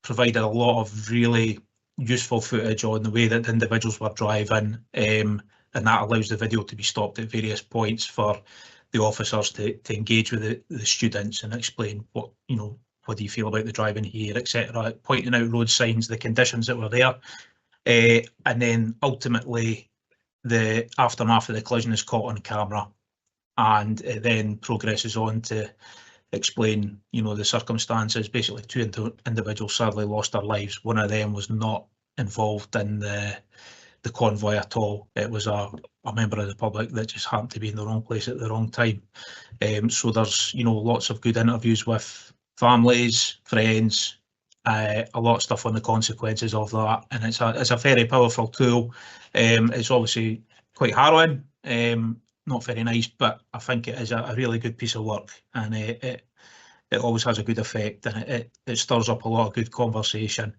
provided a lot of really useful footage on the way that the individuals were driving, and that allows the video to be stopped at various points for the officers to engage with the students and explain what, you know, what do you feel about the driving here, etc., pointing out road signs, the conditions that were there. And then ultimately the aftermath of the collision is caught on camera, and it then progresses on to explain, you know, the circumstances. Basically 2 individuals sadly lost their lives. One of them was not involved in the the convoy at all. It was a member of the public that just happened to be in the wrong place at the wrong time. So there's, you know, lots of good interviews with families, friends, a lot of stuff on the consequences of that, and it's a very powerful tool. It's obviously quite harrowing, not very nice, but I think it is a really good piece of work, and it always has a good effect, and it stirs up a lot of good conversation.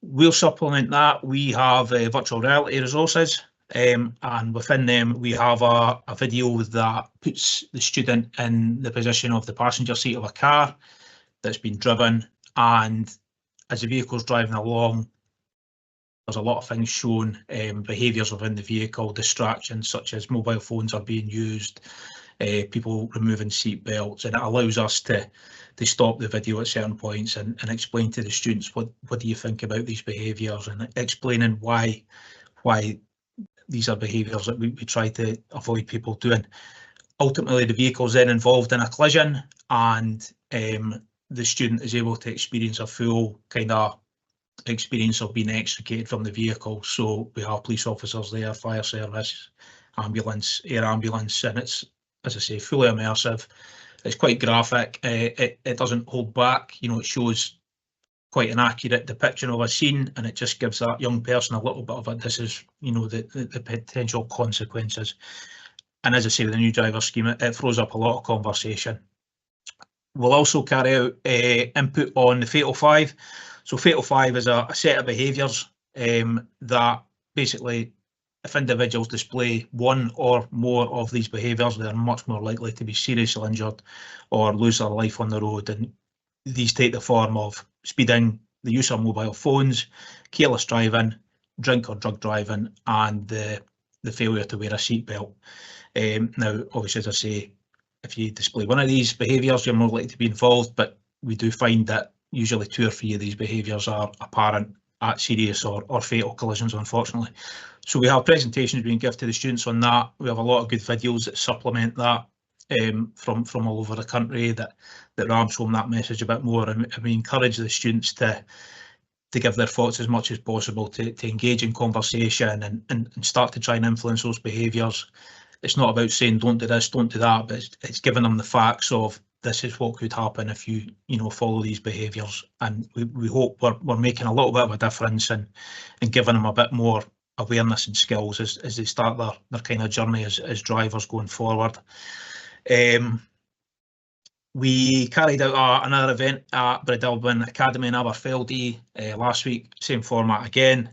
We'll supplement that. We have virtual reality resources, and within them we have a video that puts the student in the position of the passenger seat of a car that's been driven, and as the vehicle's driving along, there's a lot of things shown, behaviours within the vehicle, distractions such as mobile phones are being used, people removing seat belts, and it allows us to stop the video at certain points and explain to the students what do you think about these behaviours, and explaining why these are behaviours that we try to avoid people doing. Ultimately, the vehicle's then involved in a collision, and the student is able to experience a full kind of experience of being extricated from the vehicle. So we have police officers there, fire service, ambulance, air ambulance, and it's, as I say, fully immersive. It's quite graphic. It doesn't hold back. You know, it shows quite an accurate depiction of a scene, and it just gives that young person a little bit of this is, you know, the potential consequences. And as I say, with the new driver scheme, it throws up a lot of conversation. We'll also carry out input on the Fatal 5. So Fatal 5 is a set of behaviours that basically, if individuals display one or more of these behaviours, they're much more likely to be seriously injured or lose their life on the road. And these take the form of speeding, the use of mobile phones, careless driving, drink or drug driving, and the failure to wear a seatbelt. Now, obviously, as I say, if you display one of these behaviours, you're more likely to be involved, but we do find that usually 2 or 3 of these behaviours are apparent at serious or fatal collisions, unfortunately. So we have presentations being given to the students on that. We have a lot of good videos that supplement that from all over the country that rams home that message a bit more, and we encourage the students to give their thoughts as much as possible, to engage in conversation and start to try and influence those behaviours. It's not about saying don't do this, don't do that, but it's giving them the facts of this is what could happen if you follow these behaviours, and we hope we're making a little bit of a difference and giving them a bit more awareness and skills as they start their kind of journey as drivers going forward. We carried out another event at Bridalbin Academy in Aberfeldy last week, same format again,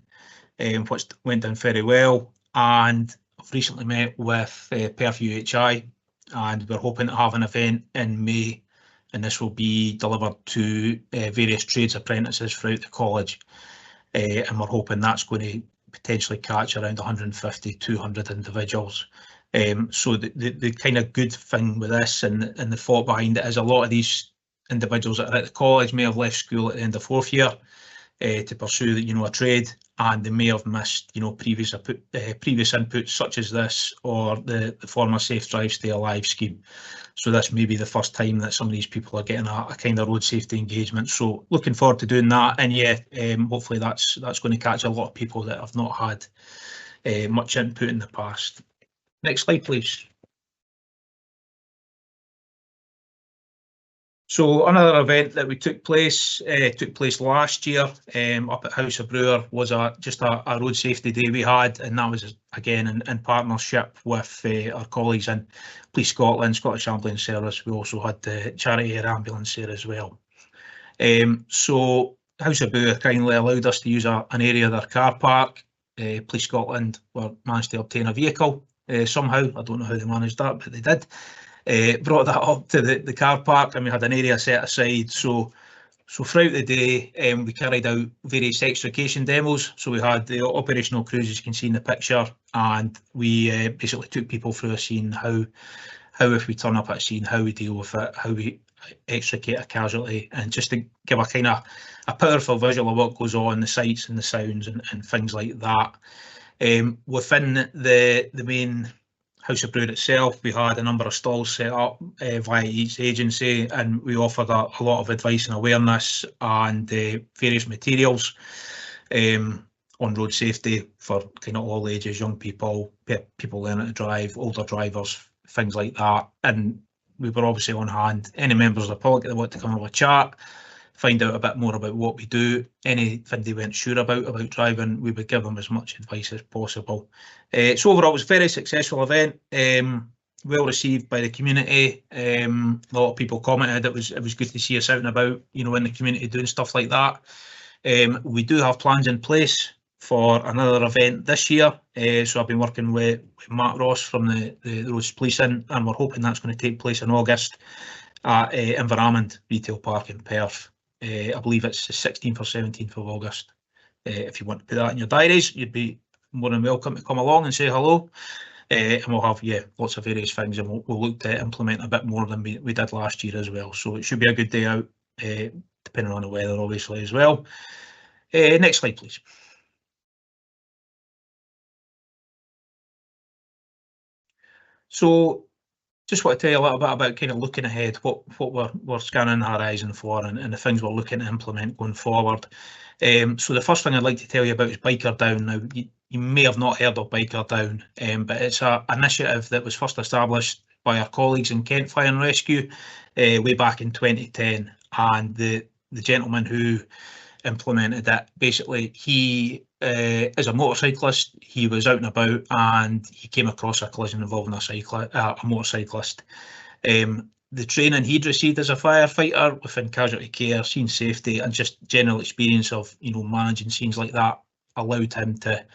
which went down very well, and I've recently met with Perth UHI, and we're hoping to have an event in May, and this will be delivered to various trades apprentices throughout the college, and we're hoping that's going to potentially catch around 150, 200 individuals. So the kind of good thing with this and the thought behind it is a lot of these individuals that are at the college may have left school at the end of 4th year to pursue a trade, and they may have missed previous inputs such as this or the former Safe Drive Stay Alive scheme. So this may be the first time that some of these people are getting a kind of road safety engagement. So looking forward to doing that, and yeah, hopefully that's going to catch a lot of people that have not had much input in the past. Next slide, please. So another event that took place last year up at House of Brewer was just a road safety day we had, and that was again in partnership with our colleagues in Police Scotland, Scottish Ambulance Service. We also had the Charity Air Ambulance there as well. So House of Brewer kindly allowed us to use an area of their car park. Police Scotland managed to obtain a vehicle somehow. I don't know how they managed that, but they did. Brought that up to the car park, and we had an area set aside. So throughout the day, we carried out various extrication demos. So we had the operational crews, as you can see in the picture, and we basically took people through a scene, how if we turn up at a scene, how we deal with it, how we extricate a casualty, and just to give a kind of a powerful visual of what goes on, the sights and the sounds and things like that. Within the main House of Brewer itself, we had a number of stalls set up via each agency, and we offered a lot of advice and awareness and various materials. on road safety for kind of all ages, young people, people learning to drive, older drivers, things like that. And we were obviously on hand. Any members of the public that want to come have a chat, find out a bit more about what we do, anything they weren't sure about driving, we would give them as much advice as possible. So overall, it was a very successful event, well received by the community. A lot of people commented it was good to see us out and about, you know, in the community doing stuff like that. We do have plans in place for another event this year. So I've been working with Matt Ross from the Roads Policing, and we're hoping that's going to take place in August at Inveramond Retail Park in Perth. I believe it's the 16th or 17th of August. If you want to put that in your diaries, you'd be more than welcome to come along and say hello. And we'll have, lots of various things, and we'll look to implement a bit more than we did last year as well. So it should be a good day out, depending on the weather, obviously, as well. Next slide, please. So just want to tell you a little bit about kind of looking ahead, what we're scanning the horizon for, and the things we're looking to implement going forward. So the first thing I'd like to tell you about is Biker Down. Now, you may have not heard of Biker Down, but it's an initiative that was first established by our colleagues in Kent Fire and Rescue way back in 2010. And the gentleman who implemented it, basically, he is a motorcyclist. He was out and about and he came across a collision involving a motorcyclist. The training he'd received as a firefighter within casualty care, scene safety, and just general experience of, you know, managing scenes like that allowed him to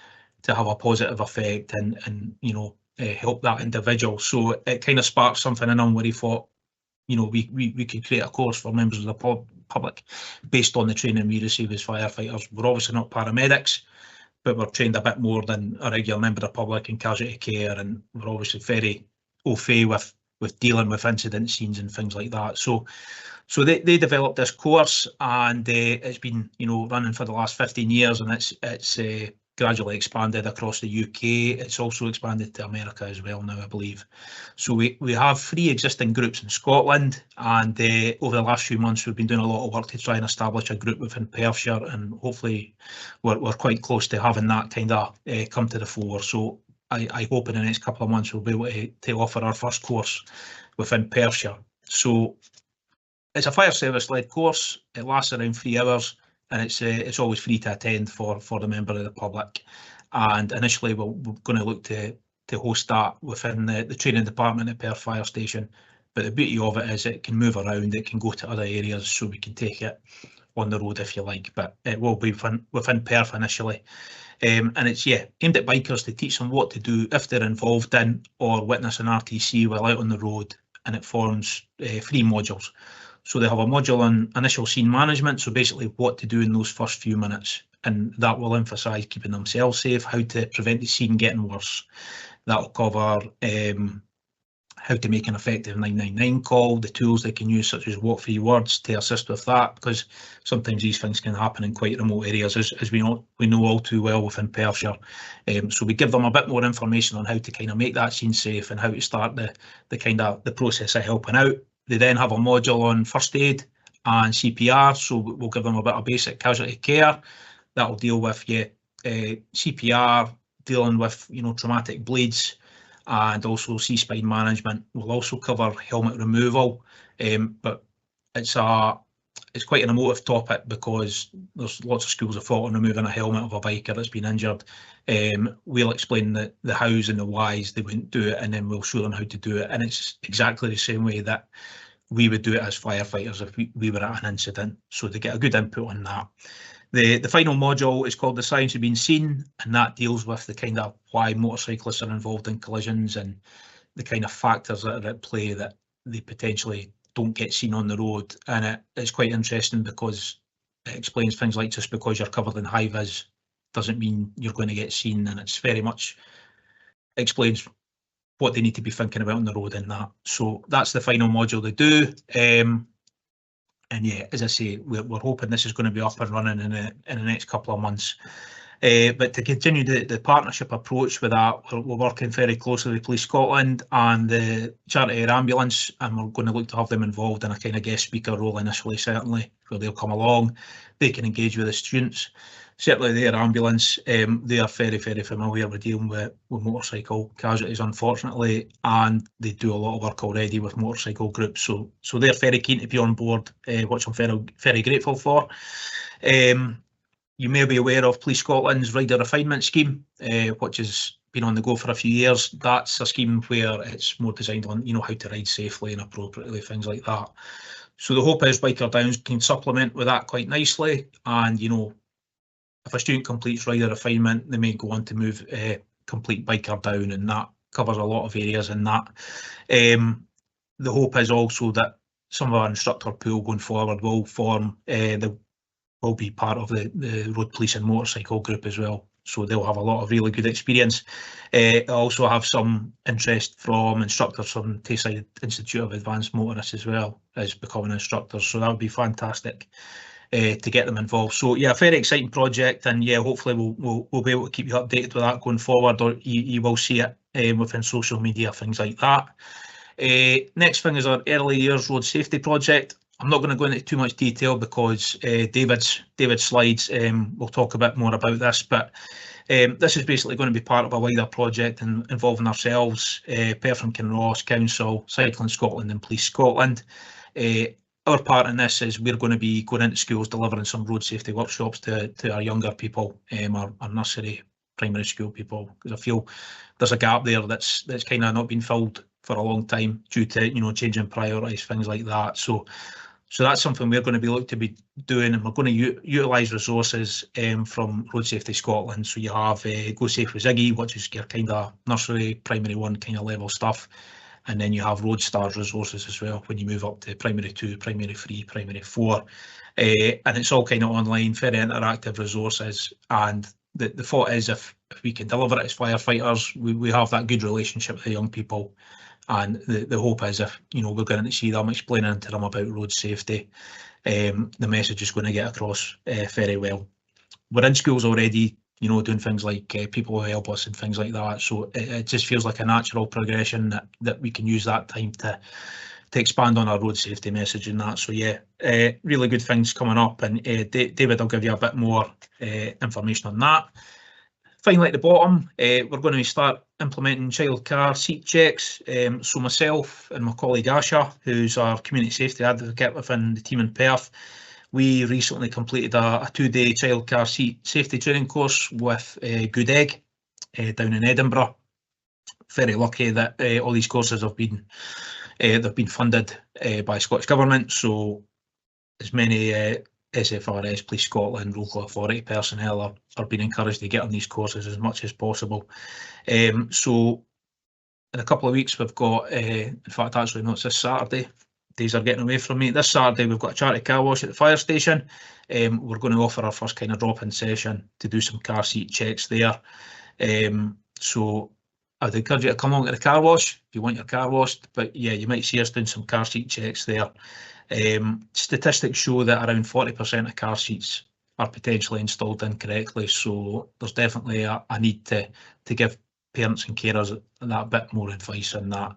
have a positive effect and you know, help that individual. So it kind of sparked something in him where he thought, you know, we could create a course for members of the public based on the training we receive as firefighters. We're obviously not paramedics, but we're trained a bit more than a regular member of the public in casualty care, and we're obviously very au fait with dealing with incident scenes and things like that. So they developed this course, and it's been, you know, running for the last 15 years, and it's gradually expanded across the UK. It's also expanded to America as well now, I believe. So we have 3 existing groups in Scotland, and over the last few months we've been doing a lot of work to try and establish a group within Perthshire, and hopefully we're quite close to having that kind of come to the fore. So I hope in the next couple of months we'll be able to offer our first course within Perthshire. So it's a fire service led course. It lasts around 3 hours. And it's always free to attend for the member of the public. And initially we're going to look to host that within the training department at Perth Fire Station. But the beauty of it is it can move around, it can go to other areas, so we can take it on the road if you like. But it will be within Perth initially. And it's aimed at bikers to teach them what to do if they're involved in or witness an RTC while out on the road. And it forms 3 modules. So they have a module on initial scene management, so basically what to do in those first few minutes, and that will emphasise keeping themselves safe, how to prevent the scene getting worse. That will cover how to make an effective 999 call, the tools they can use such as what 3 words to assist with that, because sometimes these things can happen in quite remote areas, as we know all too well within Perthshire. So we give them a bit more information on how to kind of make that scene safe and how to start the process of helping out. They then have a module on first aid and CPR, so we'll give them a bit of basic casualty care. That will deal with CPR, dealing with, you know, traumatic bleeds, and also C-spine management. We'll also cover helmet removal, but it's quite an emotive topic because there's lots of schools of thought on removing a helmet of a biker that's been injured. We'll explain the hows and the whys they wouldn't do it, and then we'll show them how to do it. And it's exactly the same way that we would do it as firefighters if we were at an incident. So they get a good input on that. The final module is called the Science of Being Seen, and that deals with the kind of why motorcyclists are involved in collisions and the kind of factors that are at play that they potentially don't get seen on the road. And it's quite interesting because it explains things like just because you're covered in high vis doesn't mean you're going to get seen, and it's very much explains what they need to be thinking about on the road in that. So that's the final module they do. And yeah, as I say, we're hoping this is going to be up and running in the next couple of months. But to continue the partnership approach with that, we're working very closely with Police Scotland and the Charity Air Ambulance, and we're going to look to have them involved in a kind of guest speaker role initially, certainly, where they'll come along, they can engage with the students. Certainly the Air Ambulance, they are very, very familiar with dealing with motorcycle casualties, unfortunately, and they do a lot of work already with motorcycle groups, so they're very keen to be on board, which I'm very, very grateful for. You may be aware of Police Scotland's Rider Refinement Scheme, which has been on the go for a few years. That's a scheme where it's more designed on, how to ride safely and appropriately, things like that. So the hope is Biker Downs can supplement with that quite nicely, and if a student completes Rider Refinement, they may go on to move complete Biker Down, and that covers a lot of areas in that. The hope is also that some of our instructor pool going forward will form will be part of the road police and motorcycle group as well, so they'll have a lot of really good experience. I also have some interest from instructors from Tayside Institute of Advanced Motorists as well as becoming instructors, so that would be fantastic to get them involved. So yeah, a very exciting project, and yeah, hopefully we'll be able to keep you updated with that going forward, or you will see it within social media, things like that. Next thing is our early years road safety project. I'm not going to go into too much detail because David's slides will talk a bit more about this, but this is basically going to be part of a wider project involving ourselves, Perth and Kinross Council, Cycling Scotland and Police Scotland. Our part in this is we're going to be going into schools delivering some road safety workshops to our younger people, our nursery, primary school people, because I feel there's a gap there that's kind of not been filled for a long time due to changing priorities, things like that. So that's something we're going to be looking to be doing, and we're going to utilise resources from Road Safety Scotland. So you have Go Safe with Ziggy, which is your kind of nursery, primary 1 kind of level stuff, and then you have Road Stars resources as well when you move up to primary 2, primary 3, primary 4, and it's all kind of online, very interactive resources. And the thought is if we can deliver it as firefighters, we have that good relationship with the young people. And the hope is if we're going to see them, explaining to them about road safety, the message is going to get across very well. We're in schools already, doing things like people who help us and things like that. So it just feels like a natural progression that we can use that time to expand on our road safety message and that. So yeah, really good things coming up, and David will give you a bit more information on that. Finally, at the bottom, we're going to start implementing child car seat checks. So myself and my colleague Asha, who's our community safety advocate within the team in Perth, we recently completed a 2-day child car seat safety training course with Good Egg down in Edinburgh. Very lucky that all these courses have been they've been funded by Scottish Government, so as many SFRS, Police Scotland, local authority personnel are being encouraged to get on these courses as much as possible. So in a couple of weeks we've got, in fact actually no, it's this Saturday, days are getting away from me. This Saturday we've got a charity car wash at the fire station. We're going to offer our first kind of drop-in session to do some car seat checks there. So I'd encourage you to come along to the car wash if you want your car washed, but yeah, you might see us doing some car seat checks there. Statistics show that around 40% of car seats are potentially installed incorrectly, so there's definitely a need to give parents and carers that bit more advice on that.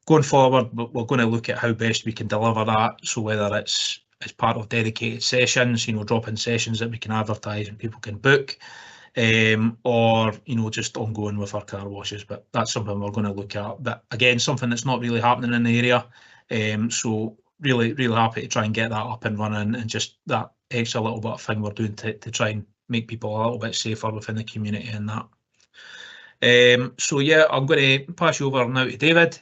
Going forward, we're going to look at how best we can deliver that, so whether it's as part of dedicated sessions, drop-in sessions that we can advertise and people can book, or just ongoing with our car washes, but that's something we're going to look at. But again, something that's not really happening in the area, so really happy to try and get that up and running, and just that extra little bit of thing we're doing to try and make people a little bit safer within the community and that. So yeah, I'm going to pass you over now to David.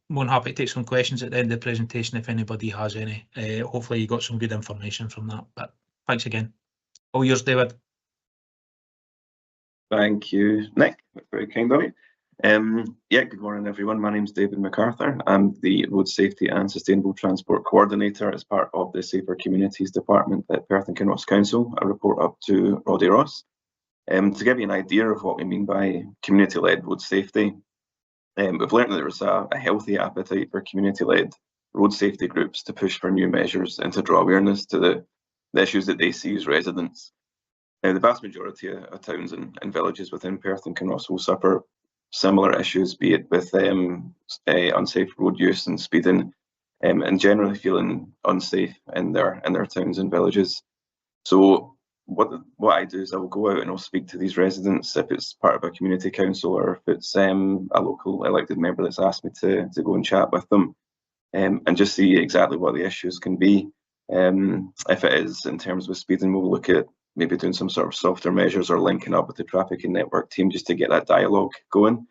More than happy to take some questions at the end of the presentation if anybody has any. Hopefully you got some good information from that, but thanks again. All yours, David. Thank you, Nick. That's very kind of you. Yeah, good morning, everyone. My name's David MacArthur. I'm the Road Safety and Sustainable Transport Coordinator as part of the Safer Communities Department at Perth and Kinross Council. I report up to Roddy Ross. To give you an idea of what we mean by community-led road safety, we've learned that there's a healthy appetite for community-led road safety groups to push for new measures and to draw awareness to the issues that they see as residents. The vast majority of towns and villages within Perth and Kinross will suffer similar issues, be it with unsafe road use and speeding, and generally feeling unsafe in their towns and villages. So what I do is I will go out and I'll speak to these residents if it's part of a community council or if it's a local elected member that's asked me to go and chat with them, and just see exactly what the issues can be. If it is in terms of speeding, we'll look at maybe doing some sort of softer measures or linking up with the traffic and network team just to get that dialogue going.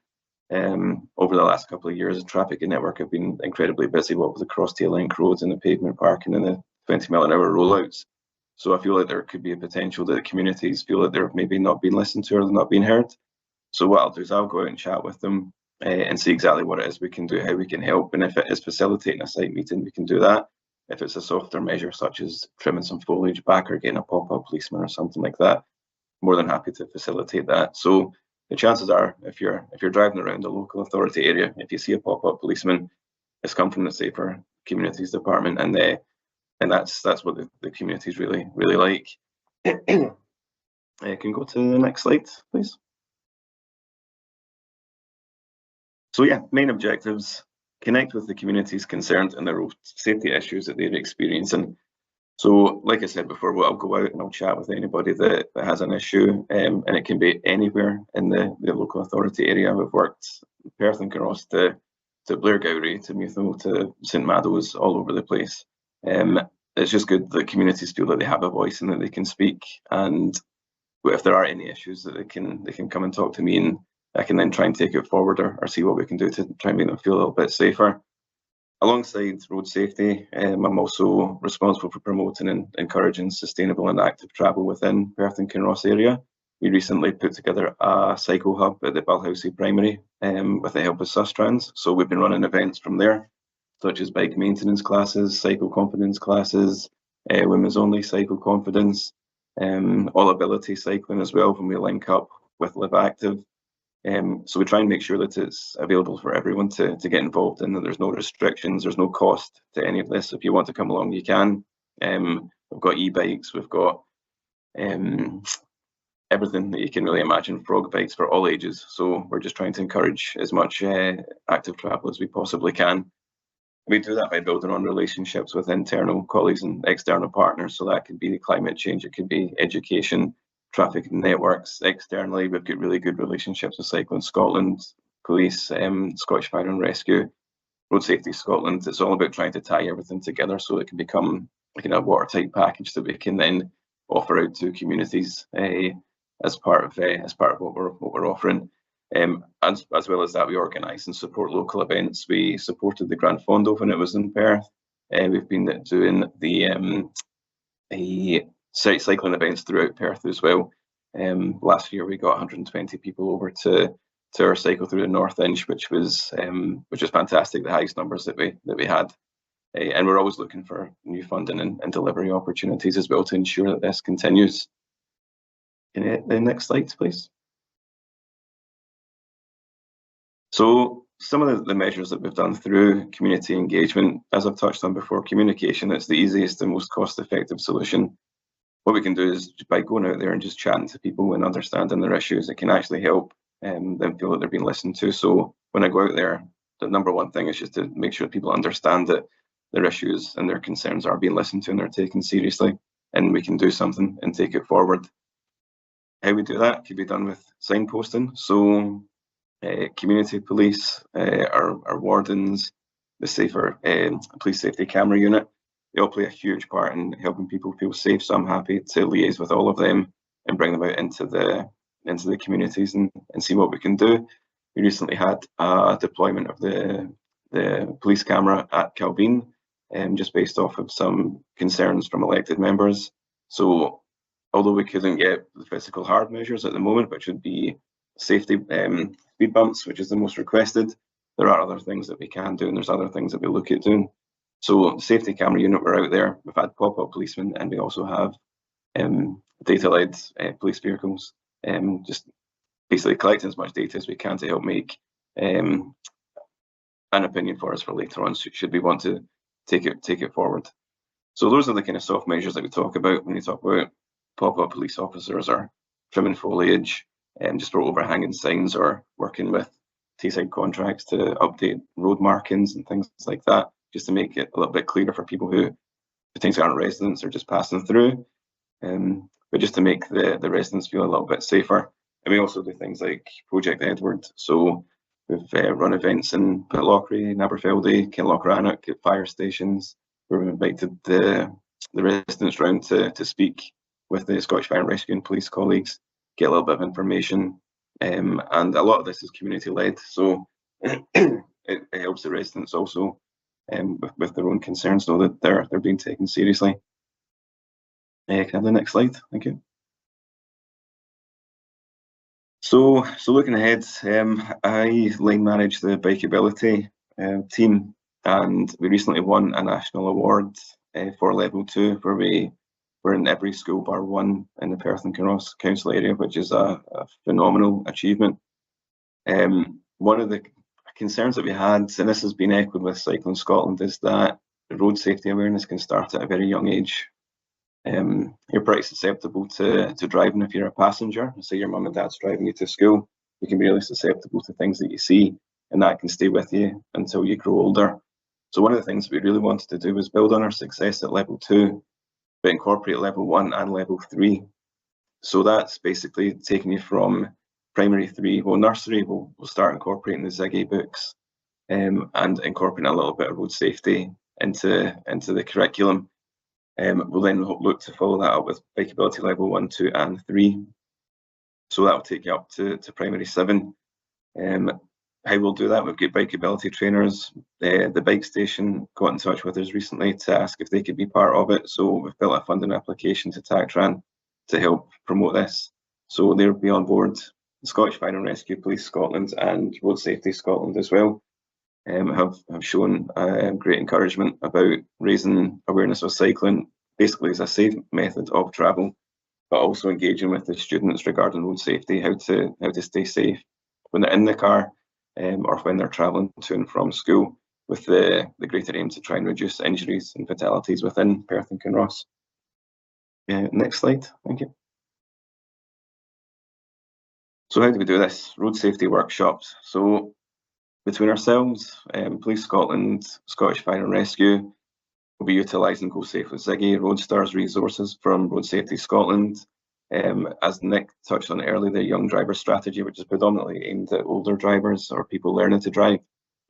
Over the last couple of years, the traffic and network have been incredibly busy, what with the cross-tail link roads and the pavement parking and the 20-mile-an-hour rollouts. So I feel like there could be a potential that the communities feel that they're maybe not being listened to or they're not being heard. So what I'll do is I'll go out and chat with them and see exactly what it is we can do, how we can help. And if it is facilitating a site meeting, we can do that. If it's a softer measure, such as trimming some foliage back or getting a pop-up policeman or something like that, more than happy to facilitate that. So the chances are, if you're driving around a local authority area, if you see a pop-up policeman, it's come from the Safer Communities Department, and that's what the communities really like. Can go to the next slide, please. So yeah, main objectives: connect with the communities concerned and the road safety issues that they're experiencing. So, like I said before, I'll go out and I'll chat with anybody that has an issue, and it can be anywhere in the local authority area. We've worked Perth and Kinross to Blairgowrie, to Mewtham, to St Mado's, all over the place. It's just good that communities feel that they have a voice and that they can speak. And if there are any issues, that they can come and talk to me, and I can then try and take it forward or see what we can do to try and make them feel a little bit safer. Alongside road safety, I'm also responsible for promoting and encouraging sustainable and active travel within Perth and Kinross area. We recently put together a cycle hub at the Balhousie Primary with the help of Sustrans. So we've been running events from there, such as bike maintenance classes, cycle confidence classes, women's only cycle confidence, all ability cycling as well when we link up with Live Active. So we try and make sure that it's available for everyone to get involved in, that there's no restrictions, there's no cost to any of this. If you want to come along, you can. We've got e-bikes, we've got everything that you can really imagine, frog bikes for all ages. So we're just trying to encourage as much active travel as we possibly can. We do that by building on relationships with internal colleagues and external partners. So that could be climate change, it could be education, traffic networks. Externally, we've got really good relationships with Cycling Scotland, police, Scottish Fire and Rescue, Road Safety Scotland. It's all about trying to tie everything together so it can become like a watertight package that we can then offer out to communities as part of what we're offering. As well as that, we organise and support local events. We supported the Grand Fondo when it was in Perth. We've been doing the cycling events throughout Perth as well. Last year we got 120 people over to our cycle through the North Inch, which was fantastic, the highest numbers that we had. And we're always looking for new funding and delivery opportunities as well to ensure that this continues. The next slide, please. So some of the measures that we've done through community engagement, as I've touched on before, communication, it's the easiest and most cost-effective solution. What we can do is by going out there and just chatting to people and understanding their issues, it can actually help them feel that they're being listened to. So when I go out there, the number one thing is just to make sure people understand that their issues and their concerns are being listened to and they're taken seriously, and we can do something and take it forward. How we do that can be done with signposting. So community police, our wardens, the Safer Police Safety Camera Unit, they all play a huge part in helping people feel safe. So I'm happy to liaise with all of them and bring them out into the communities and see what we can do. We recently had a deployment of the police camera at Calveen, just based off of some concerns from elected members. So although we couldn't get the physical hard measures at the moment, which would be safety speed bumps, which is the most requested, there are other things that we can do, and there's other things that we look at doing. So safety camera unit, we're out there. We've had pop-up policemen, and we also have data-led police vehicles, just basically collecting as much data as we can to help make an opinion for us for later on, should we want to take it forward. So those are the kind of soft measures that we talk about when you talk about pop-up police officers or trimming foliage, just for overhanging signs, or working with Teesside contracts to update road markings and things like that, just to make it a little bit clearer for people who potentially aren't residents or just passing through, but just to make the residents feel a little bit safer. And we also do things like Project Edward. So we've run events in Pitlochry, Aberfeldy, Kinlochrannoch at fire stations, where we've invited the residents round to speak with the Scottish Fire and Rescue and police colleagues, get a little bit of information, and a lot of this is community led, so it helps the residents also with their own concerns, know that they're being taken seriously. Can I have the next slide? Thank you. So looking ahead, I line manage the bikeability team, and we recently won a national award for level 2, where we're in every school bar 1 in the Perth and Kinross Council area, which is a phenomenal achievement. One of the concerns that we had, and this has been echoed with Cycling Scotland, is that road safety awareness can start at a very young age. You're pretty susceptible to driving if you're a passenger. Say your mum and dad's driving you to school, you can be really susceptible to things that you see, and that can stay with you until you grow older. So one of the things we really wanted to do was build on our success at level 2, but incorporate level 1 and level 3. So that's basically taking you from primary 3, well, nursery, we'll start incorporating the Ziggy books, and incorporating a little bit of road safety into the curriculum. We'll then look to follow that up with bikeability level 1, 2 and 3. So that will take you up to primary 7. How we'll do that, we've got bikeability trainers. The bike station got in touch with us recently to ask if they could be part of it. So we've built a funding application to TACTRAN to help promote this. So they'll be on board. The Scottish Fire and Rescue Police Scotland and Road Safety Scotland as well have shown great encouragement about raising awareness of cycling, basically as a safe method of travel, but also engaging with the students regarding road safety, how to stay safe when they're in the car or when they're travelling to and from school, with the greater aim to try and reduce injuries and fatalities within Perth and Kinross. Next slide, thank you. So how do we do this? Road safety workshops. So between ourselves, Police Scotland, Scottish Fire and Rescue, we'll be utilising Go Safe with Ziggy, Roadstars resources from Road Safety Scotland. As Nick touched on earlier, the Young Driver Strategy, which is predominantly aimed at older drivers or people learning to drive.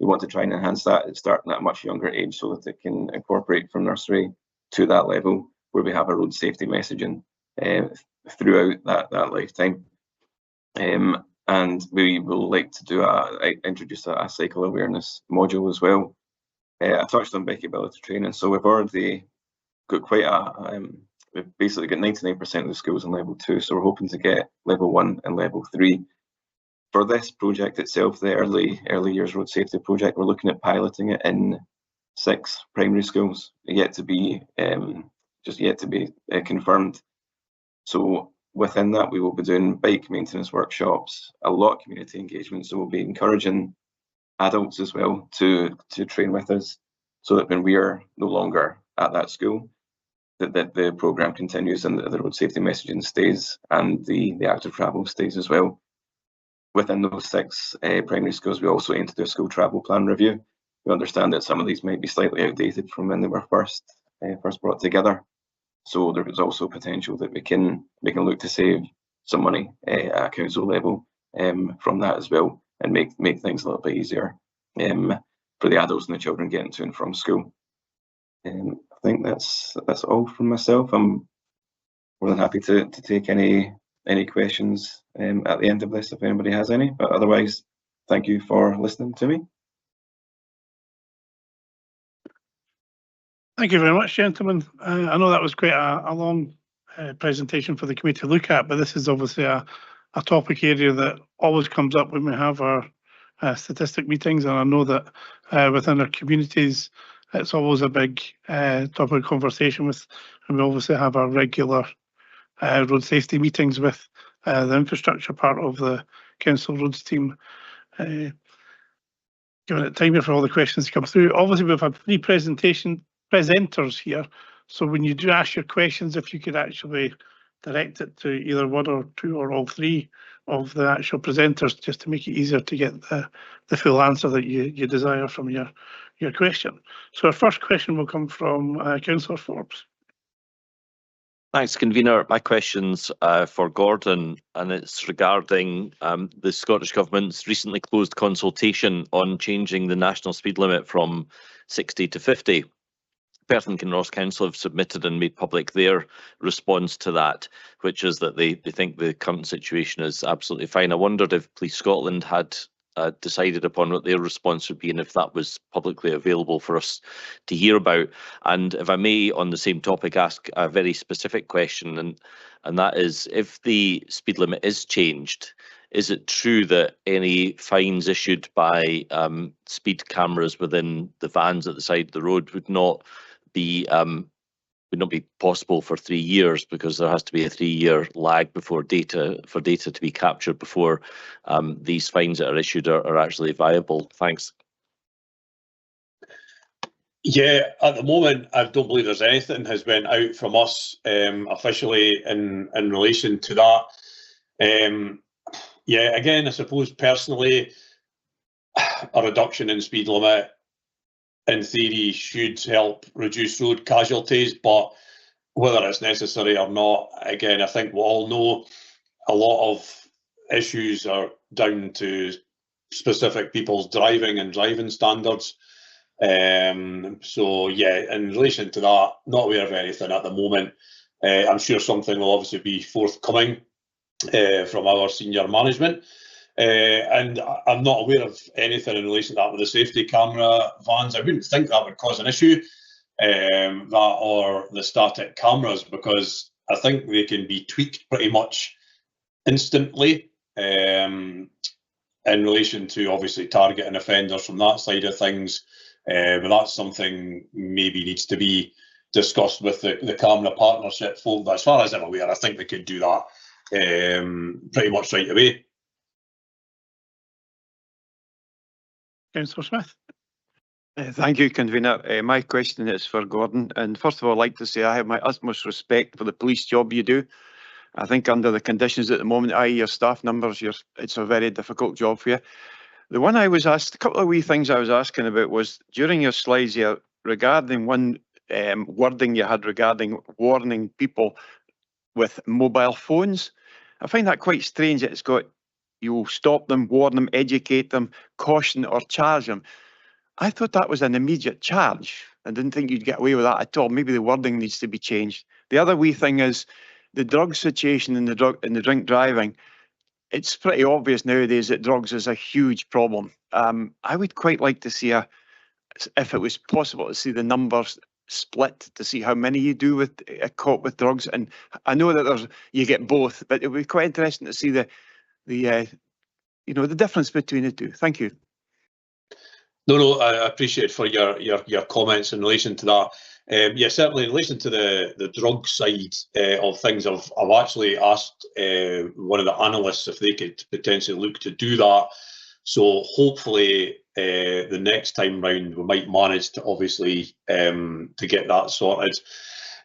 We want to try and enhance that at starting at a much younger age so that they can incorporate from nursery to that level where we have a road safety messaging throughout that lifetime. And we will like to introduce a cycle awareness module as well. I touched on bikeability training, so we've already got we've basically got 99% of the schools in level 2, so we're hoping to get level 1 and level 3. For this project itself, the early years road safety project, we're looking at piloting it in 6 primary schools, yet to be confirmed. So within that, we will be doing bike maintenance workshops, a lot of community engagement. So we'll be encouraging adults as well to train with us, so that when we are no longer at that school, that the programme continues and the road safety messaging stays and the active travel stays as well. Within those 6 primary schools, we also aim to do a school travel plan review. We understand that some of these might be slightly outdated from when they were first brought together. So there is also potential that we can look to save some money at council level from that as well, and make things a little bit easier for the adults and the children getting to and from school. I think that's all from myself. I'm more than happy to take any questions at the end of this if anybody has any, but otherwise, thank you for listening to me. Thank you very much, gentlemen. I know that was quite a long presentation for the committee to look at, but this is obviously a topic area that always comes up when we have our statistic meetings, and I know that within our communities it's always a big topic of conversation with, and we obviously have our regular road safety meetings with the infrastructure part of the council roads team. Giving it time for all the questions to come through. Obviously we've had 3 presenters here, so when you do ask your questions, if you could actually direct it to either one or two or all three of the actual presenters, just to make it easier to get the full answer that you desire from your question. So our first question will come from Councillor Forbes. Thanks, Convener. My question's for Gordon, and it's regarding the Scottish Government's recently closed consultation on changing the national speed limit from 60 to 50. Perth and Kinross Council have submitted and made public their response to that, which is that they think the current situation is absolutely fine. I wondered if Police Scotland had decided upon what their response would be, and if that was publicly available for us to hear about. And if I may, on the same topic, ask a very specific question, and that is, if the speed limit is changed, is it true that any fines issued by speed cameras within the vans at the side of the road would not be possible for 3 years, because there has to be a 3-year lag before data to be captured before these fines that are issued are actually viable? Thanks. Yeah, at the moment, I don't believe there's anything has went out from us officially in relation to that. Yeah, again, I suppose personally, a reduction in speed limit in theory should help reduce road casualties, but whether it's necessary or not, again, I think we all know a lot of issues are down to specific people's driving and driving standards. So yeah, in relation to that, not aware of anything at the moment. I'm sure something will obviously be forthcoming from our senior management. And I'm not aware of anything in relation to that with the safety camera vans. I wouldn't think that would cause an issue, that or the static cameras, because I think they can be tweaked pretty much instantly in relation to obviously targeting offenders from that side of things. But that's something maybe needs to be discussed with the camera partnership folk. But as far as I'm aware, I think they could do that pretty much right away. Councillor Smith. Thank you, Convener. My question is for Gordon. And first of all, I'd like to say I have my utmost respect for the police job you do. I think under the conditions at the moment, i.e. your staff numbers, it's a very difficult job for you. The one I was asked, a couple of wee things I was asking about was, during your slides here, regarding one wording you had regarding warning people with mobile phones. I find that quite strange that it's got, you'll stop them, warn them, educate them, caution or charge them. I thought that was an immediate charge. I didn't think you'd get away with that at all. Maybe the wording needs to be changed. The other wee thing is the drug situation and the drink driving. It's pretty obvious nowadays that drugs is a huge problem. I would quite like to see if it was possible to see the numbers split, to see how many you do with caught with drugs. And I know that you get both, but it would be quite interesting to see the difference between the two. Thank you. No, I appreciate for your comments in relation to that. Yeah, certainly in relation to the drug side of things, I've actually asked one of the analysts if they could potentially look to do that. So hopefully the next time round we might manage to obviously to get that sorted.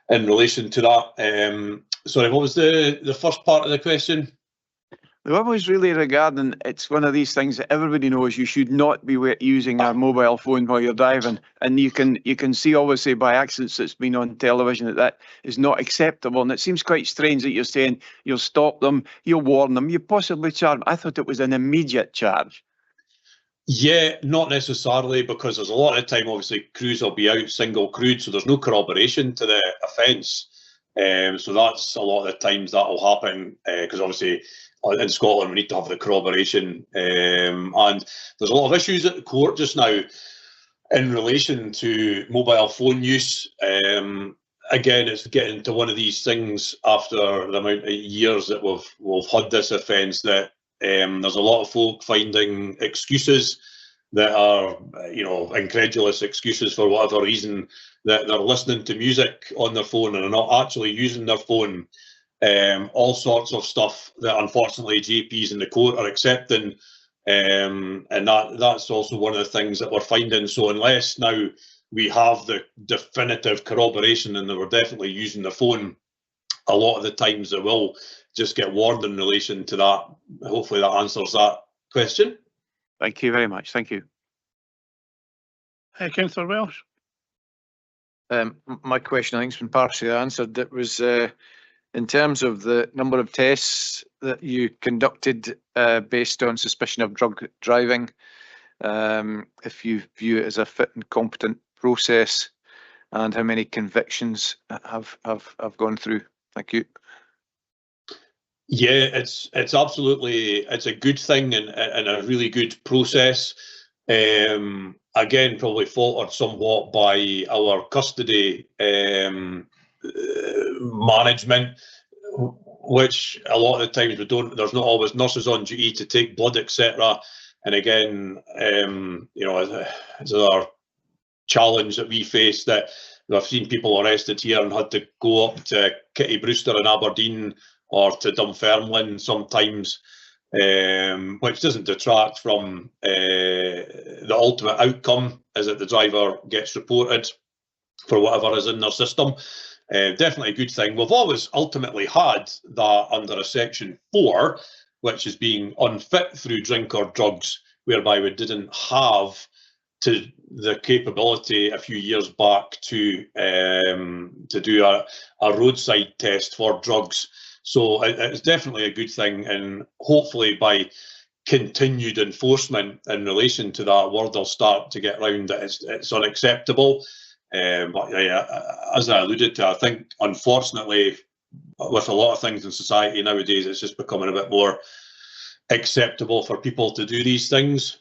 In relation to that, sorry, what was the first part of the question? The one was really regarding, it's one of these things that everybody knows you should not be using a mobile phone while you're driving. And you can see obviously by accidents that's been on television that is not acceptable. And it seems quite strange that you're saying you'll stop them, you'll warn them, you possibly charge them. I thought it was an immediate charge. Yeah, not necessarily, because there's a lot of time obviously crews will be out single crewed, so there's no corroboration to the offence. So that's a lot of the times that will happen, because obviously in Scotland we need to have the corroboration, and there's a lot of issues at the court just now in relation to mobile phone use. Again, it's getting to one of these things after the amount of years that we've had this offence, that there's a lot of folk finding excuses that are, incredulous excuses for whatever reason, that they're listening to music on their phone and are not actually using their phone. All sorts of stuff that unfortunately GPs in the court are accepting, and that's also one of the things that we're finding. So unless now we have the definitive corroboration and they were definitely using the phone, a lot of the times they will just get warned in relation to that. Hopefully that answers that question. Thank you very much. Thank you. Councillor Welsh. My question, I think, has been partially answered. It was in terms of the number of tests that you conducted based on suspicion of drug driving, if you view it as a fit and competent process, and how many convictions have gone through. Thank you. Yeah, it's absolutely, it's a good thing and a really good process. Again, probably faltered somewhat by our custody management, which a lot of the times we don't, there's not always nurses on duty to take blood, etc. And again, you know, it's another challenge that we face, that I've seen people arrested here and had to go up to Kitty Brewster in Aberdeen or to Dunfermline sometimes, which doesn't detract from the ultimate outcome, is that the driver gets reported for whatever is in their system. Definitely a good thing. We've always ultimately had that under a Section 4, which is being unfit through drink or drugs, whereby we didn't have the capability a few years back to do a roadside test for drugs. So it's definitely a good thing, and hopefully by continued enforcement in relation to that, word will start to get round that it's unacceptable. But yeah, as I alluded to, I think unfortunately with a lot of things in society nowadays, it's just becoming a bit more acceptable for people to do these things.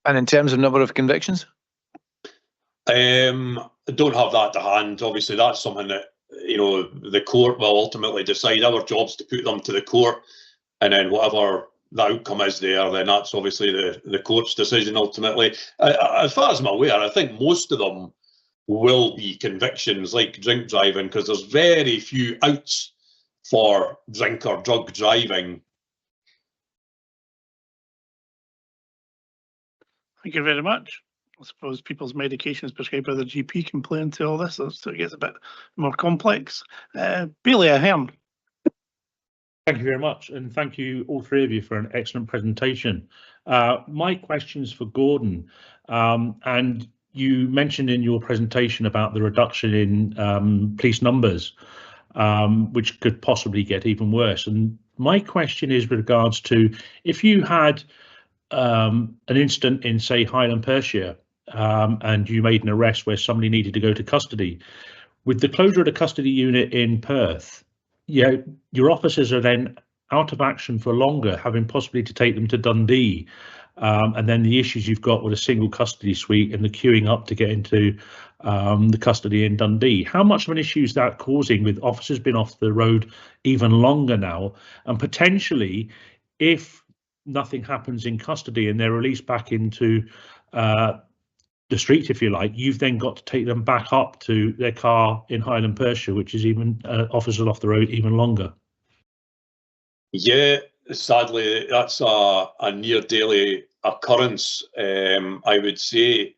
And in terms of number of convictions? I don't have that to hand. Obviously, that's something that, you know, the court will ultimately decide. Our job's to put them to the court, and then whatever the outcome is there, then that's obviously the court's decision ultimately. As far as I'm aware, I think most of them will be convictions like drink driving, because there's very few outs for drink or drug driving. Thank you very much. I suppose people's medications prescribed by their GP can play into all this, so it gets a bit more complex. Bailey Ahern. Thank you very much, and thank you all three of you for an excellent presentation. My question's for Gordon, and you mentioned in your presentation about the reduction in police numbers, which could possibly get even worse. And my question is with regards to, if you had an incident in, say, Highland Perthshire, and you made an arrest where somebody needed to go to custody, with the closure of the custody unit in Perth, your officers are then out of action for longer, having possibly to take them to Dundee, and then the issues you've got with a single custody suite and the queuing up to get into the custody in Dundee. How much of an issue is that causing, with officers being off the road even longer now, and potentially, if nothing happens in custody and they're released back into the street, if you like, you've then got to take them back up to their car in Highland Perthshire, which is even officers off the road even longer? Yeah, sadly, that's a near daily occurrence. I would say,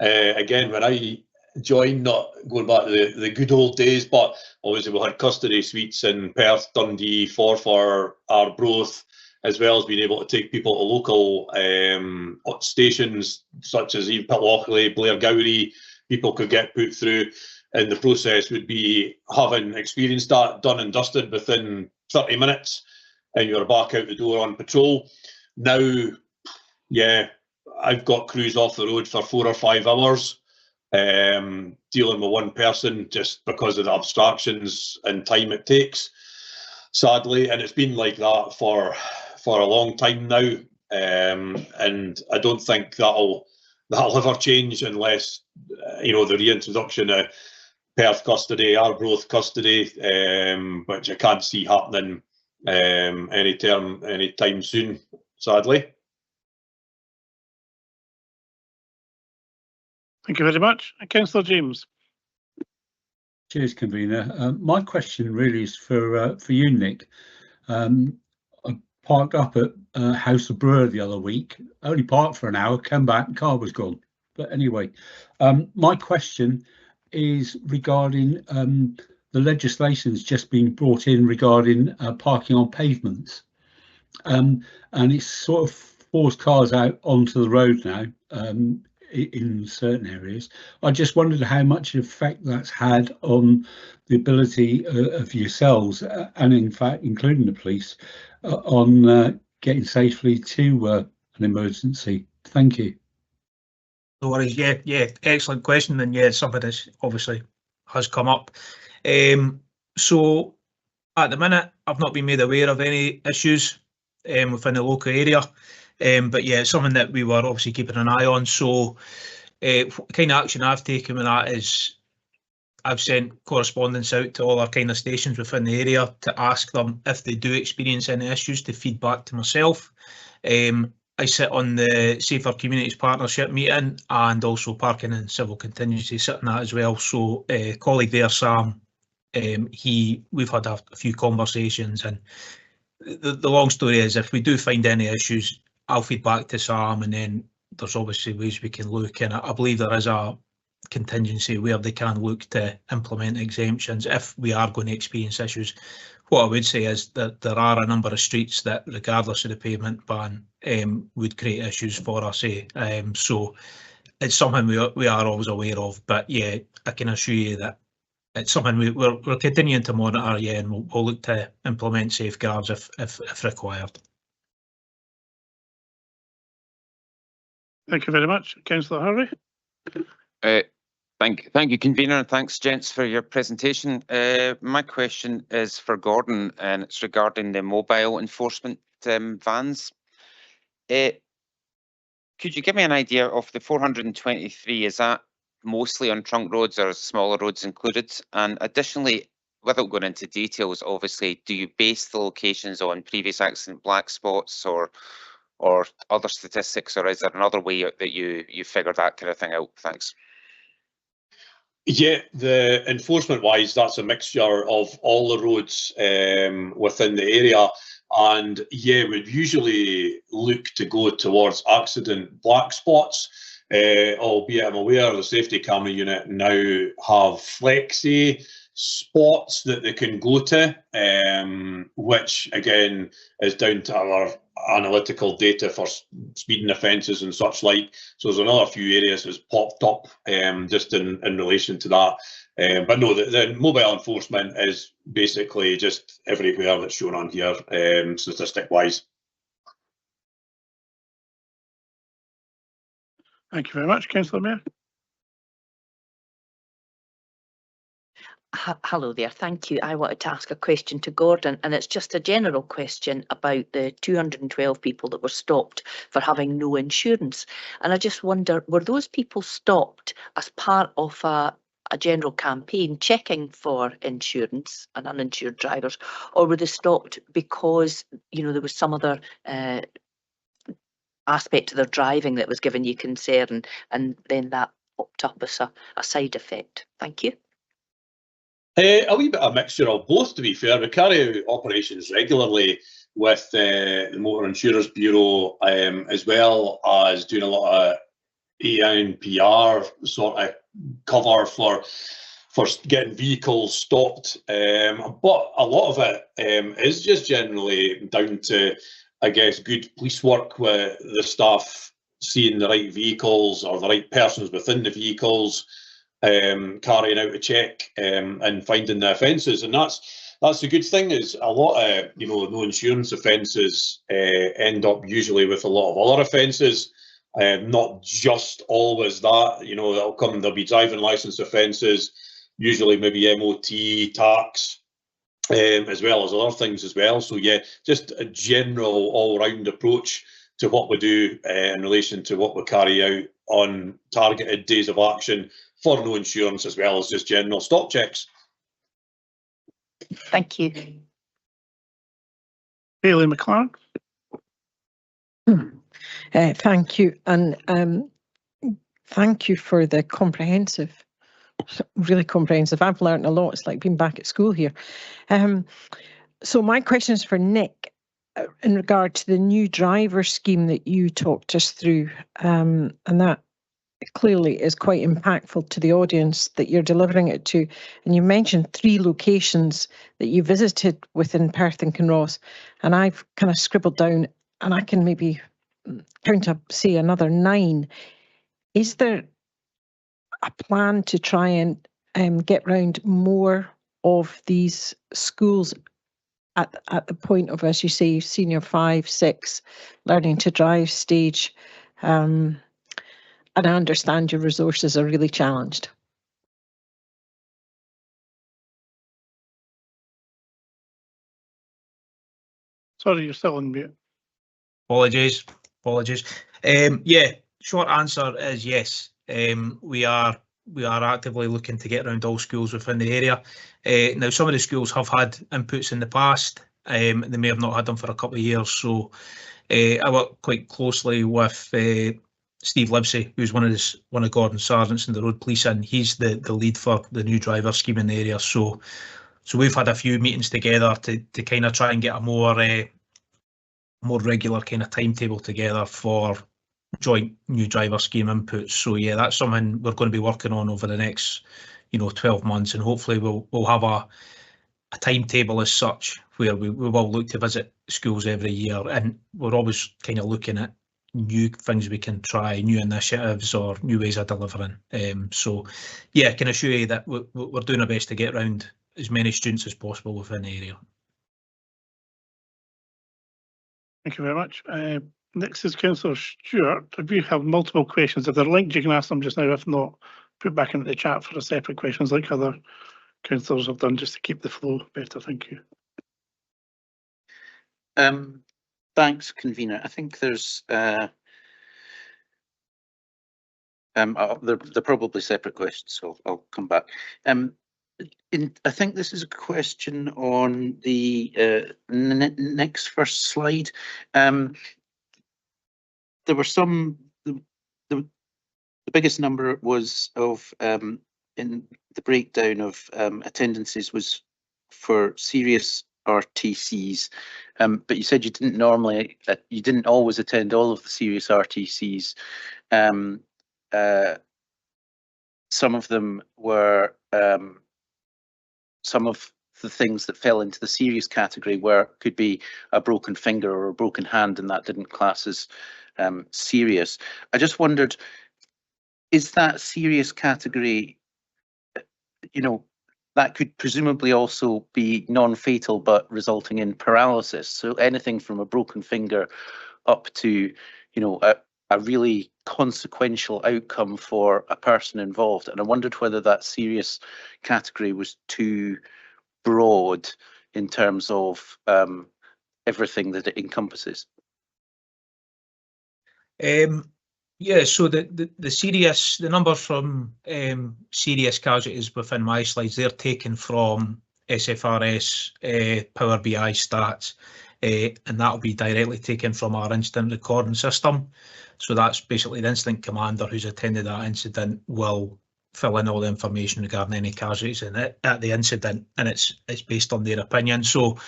again, when I joined, not going back to the good old days, but obviously we had custody suites in Perth, Dundee, Forfar, Arbroath, as well as being able to take people to local stations such as even Pitlochry, Blairgowrie. People could get put through, and the process would be having experienced that done and dusted within 30 minutes, and you're back out the door on patrol. Now, yeah, I've got crews off the road for 4 or 5 hours, dealing with one person just because of the abstractions and time it takes, sadly, and it's been like that for a long time now, and I don't think that'll ever change unless, you know, the reintroduction of Perth custody, Arbroath custody, which I can't see happening anytime soon, sadly. Thank you very much. Councillor James. Cheers, convener. My question really is for you, Nick. I parked up at House of Brewer the other week. Only parked for an hour, came back, car was gone. But anyway, my question is regarding the legislation that's just been brought in regarding parking on pavements. And it's sort of forced cars out onto the road now in certain areas. I just wondered how much effect that's had on the ability of yourselves, and in fact, including the police, on getting safely to an emergency. Thank you. No worries. Yeah, excellent question. And yeah, something that obviously has come up. So at the minute, I've not been made aware of any issues within the local area. But yeah, it's something that we were obviously keeping an eye on. So kind of action I've taken with that is I've sent correspondence out to all our kind of stations within the area to ask them if they do experience any issues to feed back to myself. I sit on the Safer Communities Partnership meeting and also Parking and Civil Contingency sit on that as well. So colleague there, Sam, we've had a few conversations, and the long story is if we do find any issues, I'll feed back to Sam, and then there's obviously ways we can look, and I believe there is a contingency where they can look to implement exemptions if we are going to experience issues. What I would say is that there are a number of streets that, regardless of the pavement ban, would create issues for us. So it's something we are always aware of. But yeah, I can assure you that it's something we're continuing to monitor. Yeah, and we'll look to implement safeguards if required. Thank you very much, Councillor Harvey. Thank you, convener, and thanks, gents, for your presentation. My question is for Gordon, and it's regarding the mobile enforcement vans. Could you give me an idea of the 423? Is that mostly on trunk roads or smaller roads included? And additionally, without going into details, obviously, do you base the locations on previous accident black spots or other statistics, or is there another way that you figure that kind of thing out? Thanks. Yeah, the enforcement wise, that's a mixture of all the roads within the area. And yeah, we'd usually look to go towards accident black spots, albeit I'm aware the safety camera unit now have flexi spots that they can go to, which again is down to our analytical data for speeding offences and such like. So there's another few areas that's popped up just in relation to that. But no, the mobile enforcement is basically just everywhere that's shown on here, statistic wise. Thank you very much, Councillor Mayor. Hello there, thank you. I wanted to ask a question to Gordon, and it's just a general question about the 212 people that were stopped for having no insurance. And I just wonder, were those people stopped as part of a general campaign checking for insurance and uninsured drivers, or were they stopped because, you know, there was some other aspect to their driving that was giving you concern, and then that popped up as a side effect? Thank you. A wee bit of a mixture of both, to be fair. We carry out operations regularly with the Motor Insurers Bureau, as well as doing a lot of ANPR sort of cover for getting vehicles stopped. But a lot of it is just generally down to, I guess, good police work with the staff seeing the right vehicles or the right persons within the vehicles, carrying out a check and finding the offences. And that's the good thing, is a lot of, you know, no insurance offences end up usually with a lot of other offences, not just always that. You know, there'll be driving licence offences, usually maybe MOT, tax, as well as other things as well. So yeah, just a general all-round approach to what we do in relation to what we carry out on targeted days of action for no insurance, as well as just general stop checks. Thank you. Hayley McLaren. Thank you, and thank you for the comprehensive, really comprehensive. I've learned a lot. It's like being back at school here. So my question is for Nick in regard to the new driver scheme that you talked us through, and that clearly is quite impactful to the audience that you're delivering it to. And you mentioned 3 locations that you visited within Perth and Kinross, and I've kind of scribbled down, and I can maybe count up, say, another 9. Is there a plan to try and get round more of these schools at the point of, as you say, senior 5, 6, learning to drive stage? And I understand your resources are really challenged. Sorry, you're still on mute. Apologies. Yeah, short answer is yes. We are actively looking to get around all schools within the area. Now, some of the schools have had inputs in the past. They may have not had them for a couple of years. So I work quite closely with Steve Livesey, who's one of Gordon Sargents in the road police, and he's the lead for the new driver scheme in the area. So we've had a few meetings together to kind of try and get a more regular kind of timetable together for joint new driver scheme inputs. So yeah, that's something we're going to be working on over the next 12 months, and hopefully we'll have a timetable as such where we will look to visit schools every year, and we're always kind of looking at new things we can try, new initiatives or new ways of delivering. So yeah, I can assure you that we're doing our best to get around as many students as possible within the area. Thank you very much. Next is Councillor Stewart. If you have multiple questions, if they're linked, you can ask them just now. If not, put back into the chat for a separate questions like other councillors have done, just to keep the flow better. Thank you. Thanks, convener. I think there's they're probably separate questions, so I'll come back. I think this is a question on the next first slide. There were some. The biggest number was of in the breakdown of attendances was for serious RTCs, but you said you didn't always attend all of the serious RTCs. Some of them were some of the things that fell into the serious category could be a broken finger or a broken hand, and that didn't class as serious. I just wondered, is that serious category, that could presumably also be non-fatal but resulting in paralysis? So anything from a broken finger up to, a really consequential outcome for a person involved. And I wondered whether that serious category was too broad in terms of everything that it encompasses. Yeah, so the numbers from serious casualties within my slides, they're taken from SFRS Power BI stats, and that'll be directly taken from our incident recording system. So that's basically the incident commander who's attended that incident will fill in all the information regarding any casualties at the incident, and it's based on their opinion. So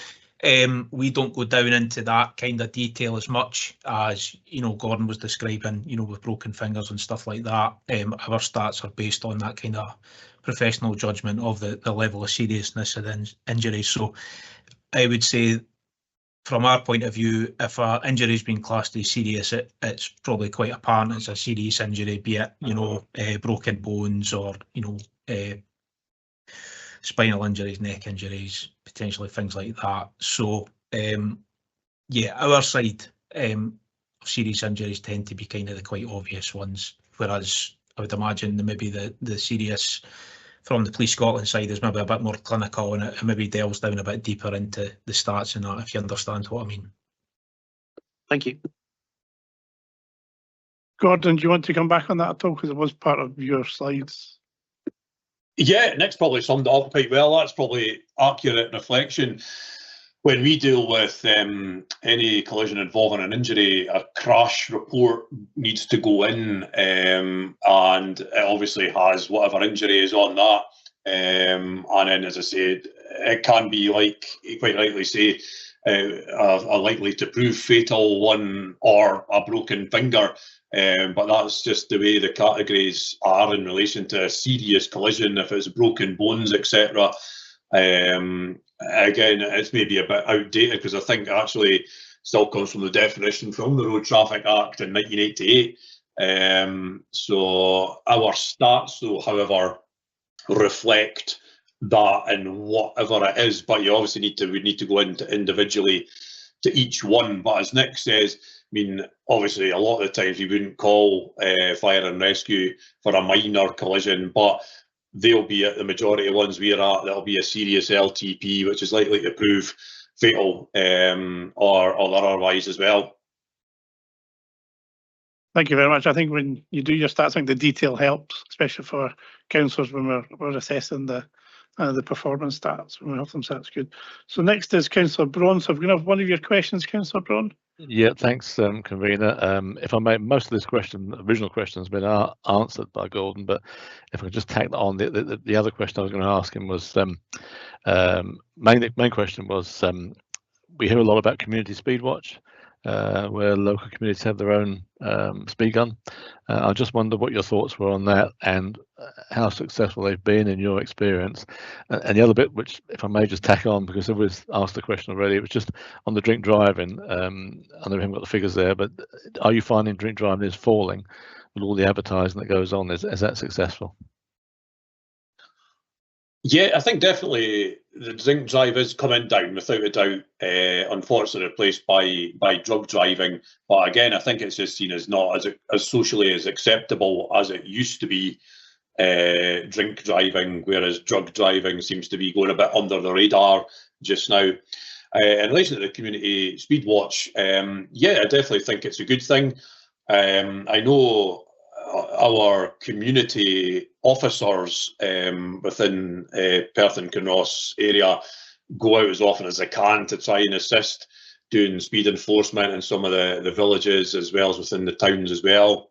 we don't go down into that kind of detail as much as Gordon was describing, with broken fingers and stuff like that. Our stats are based on that kind of professional judgment of the level of seriousness of the injury. So I would say, from our point of view, if an injury has been classed as serious, it's probably quite apparent it's a serious injury, be it broken bones or spinal injuries, neck injuries, potentially things like that. So yeah, our side of serious injuries tend to be kind of the quite obvious ones, whereas I would imagine maybe the serious from the Police Scotland side is maybe a bit more clinical, and it maybe delves down a bit deeper into the stats and that, if you understand what I mean. Thank you. Gordon, do you want to come back on that at all? Because it was part of your slides. Yeah, Nick's probably summed it up quite well. That's probably accurate reflection. When we deal with any collision involving an injury, a crash report needs to go in, and it obviously has whatever injury is on that. And then, as I said, it can be, like you quite rightly say, a likely to prove fatal one or a broken finger. but that's just the way the categories are in relation to a serious collision, if it's broken bones, etc. Again, it's maybe a bit outdated because I think actually still comes from the definition from the Road Traffic Act in 1988. So our stats, though, however, reflect that in whatever it is, but you obviously we need to go into individually to each one. But as Nick says, I mean, obviously a lot of the times you wouldn't call fire and rescue for a minor collision, but they'll be at the majority of ones we're at, there'll be a serious LTP, which is likely to prove fatal or otherwise as well. Thank you very much. I think when you do your stats, I think the detail helps, especially for councillors when we're assessing the performance stats. When we have them, so that's good. So next is Councillor Braun. So if we can have one of your questions, Councillor Braun. Yeah, thanks, convener. If I may, most of this original question has been answered by Gordon, but if I could just tack that on, the other question I was going to ask him was, main question was, we hear a lot about community speed watch, where local communities have their own speed gun. I just wonder what your thoughts were on that and how successful they've been in your experience. And the other bit, which if I may just tack on, because I was asked the question already, it was just on the drink driving. I know we haven't got the figures there, but are you finding drink driving is falling with all the advertising that goes on? Is that successful? Yeah, I think definitely the drink drive is coming down without a doubt. Unfortunately, replaced by drug driving. But again, I think it's just seen as not as socially as acceptable as it used to be. Drink driving, whereas drug driving seems to be going a bit under the radar just now. In relation to the community speed watch, yeah, I definitely think it's a good thing. I know our community officers within Perth and Kinross area go out as often as they can to try and assist doing speed enforcement in some of the villages as well as within the towns as well.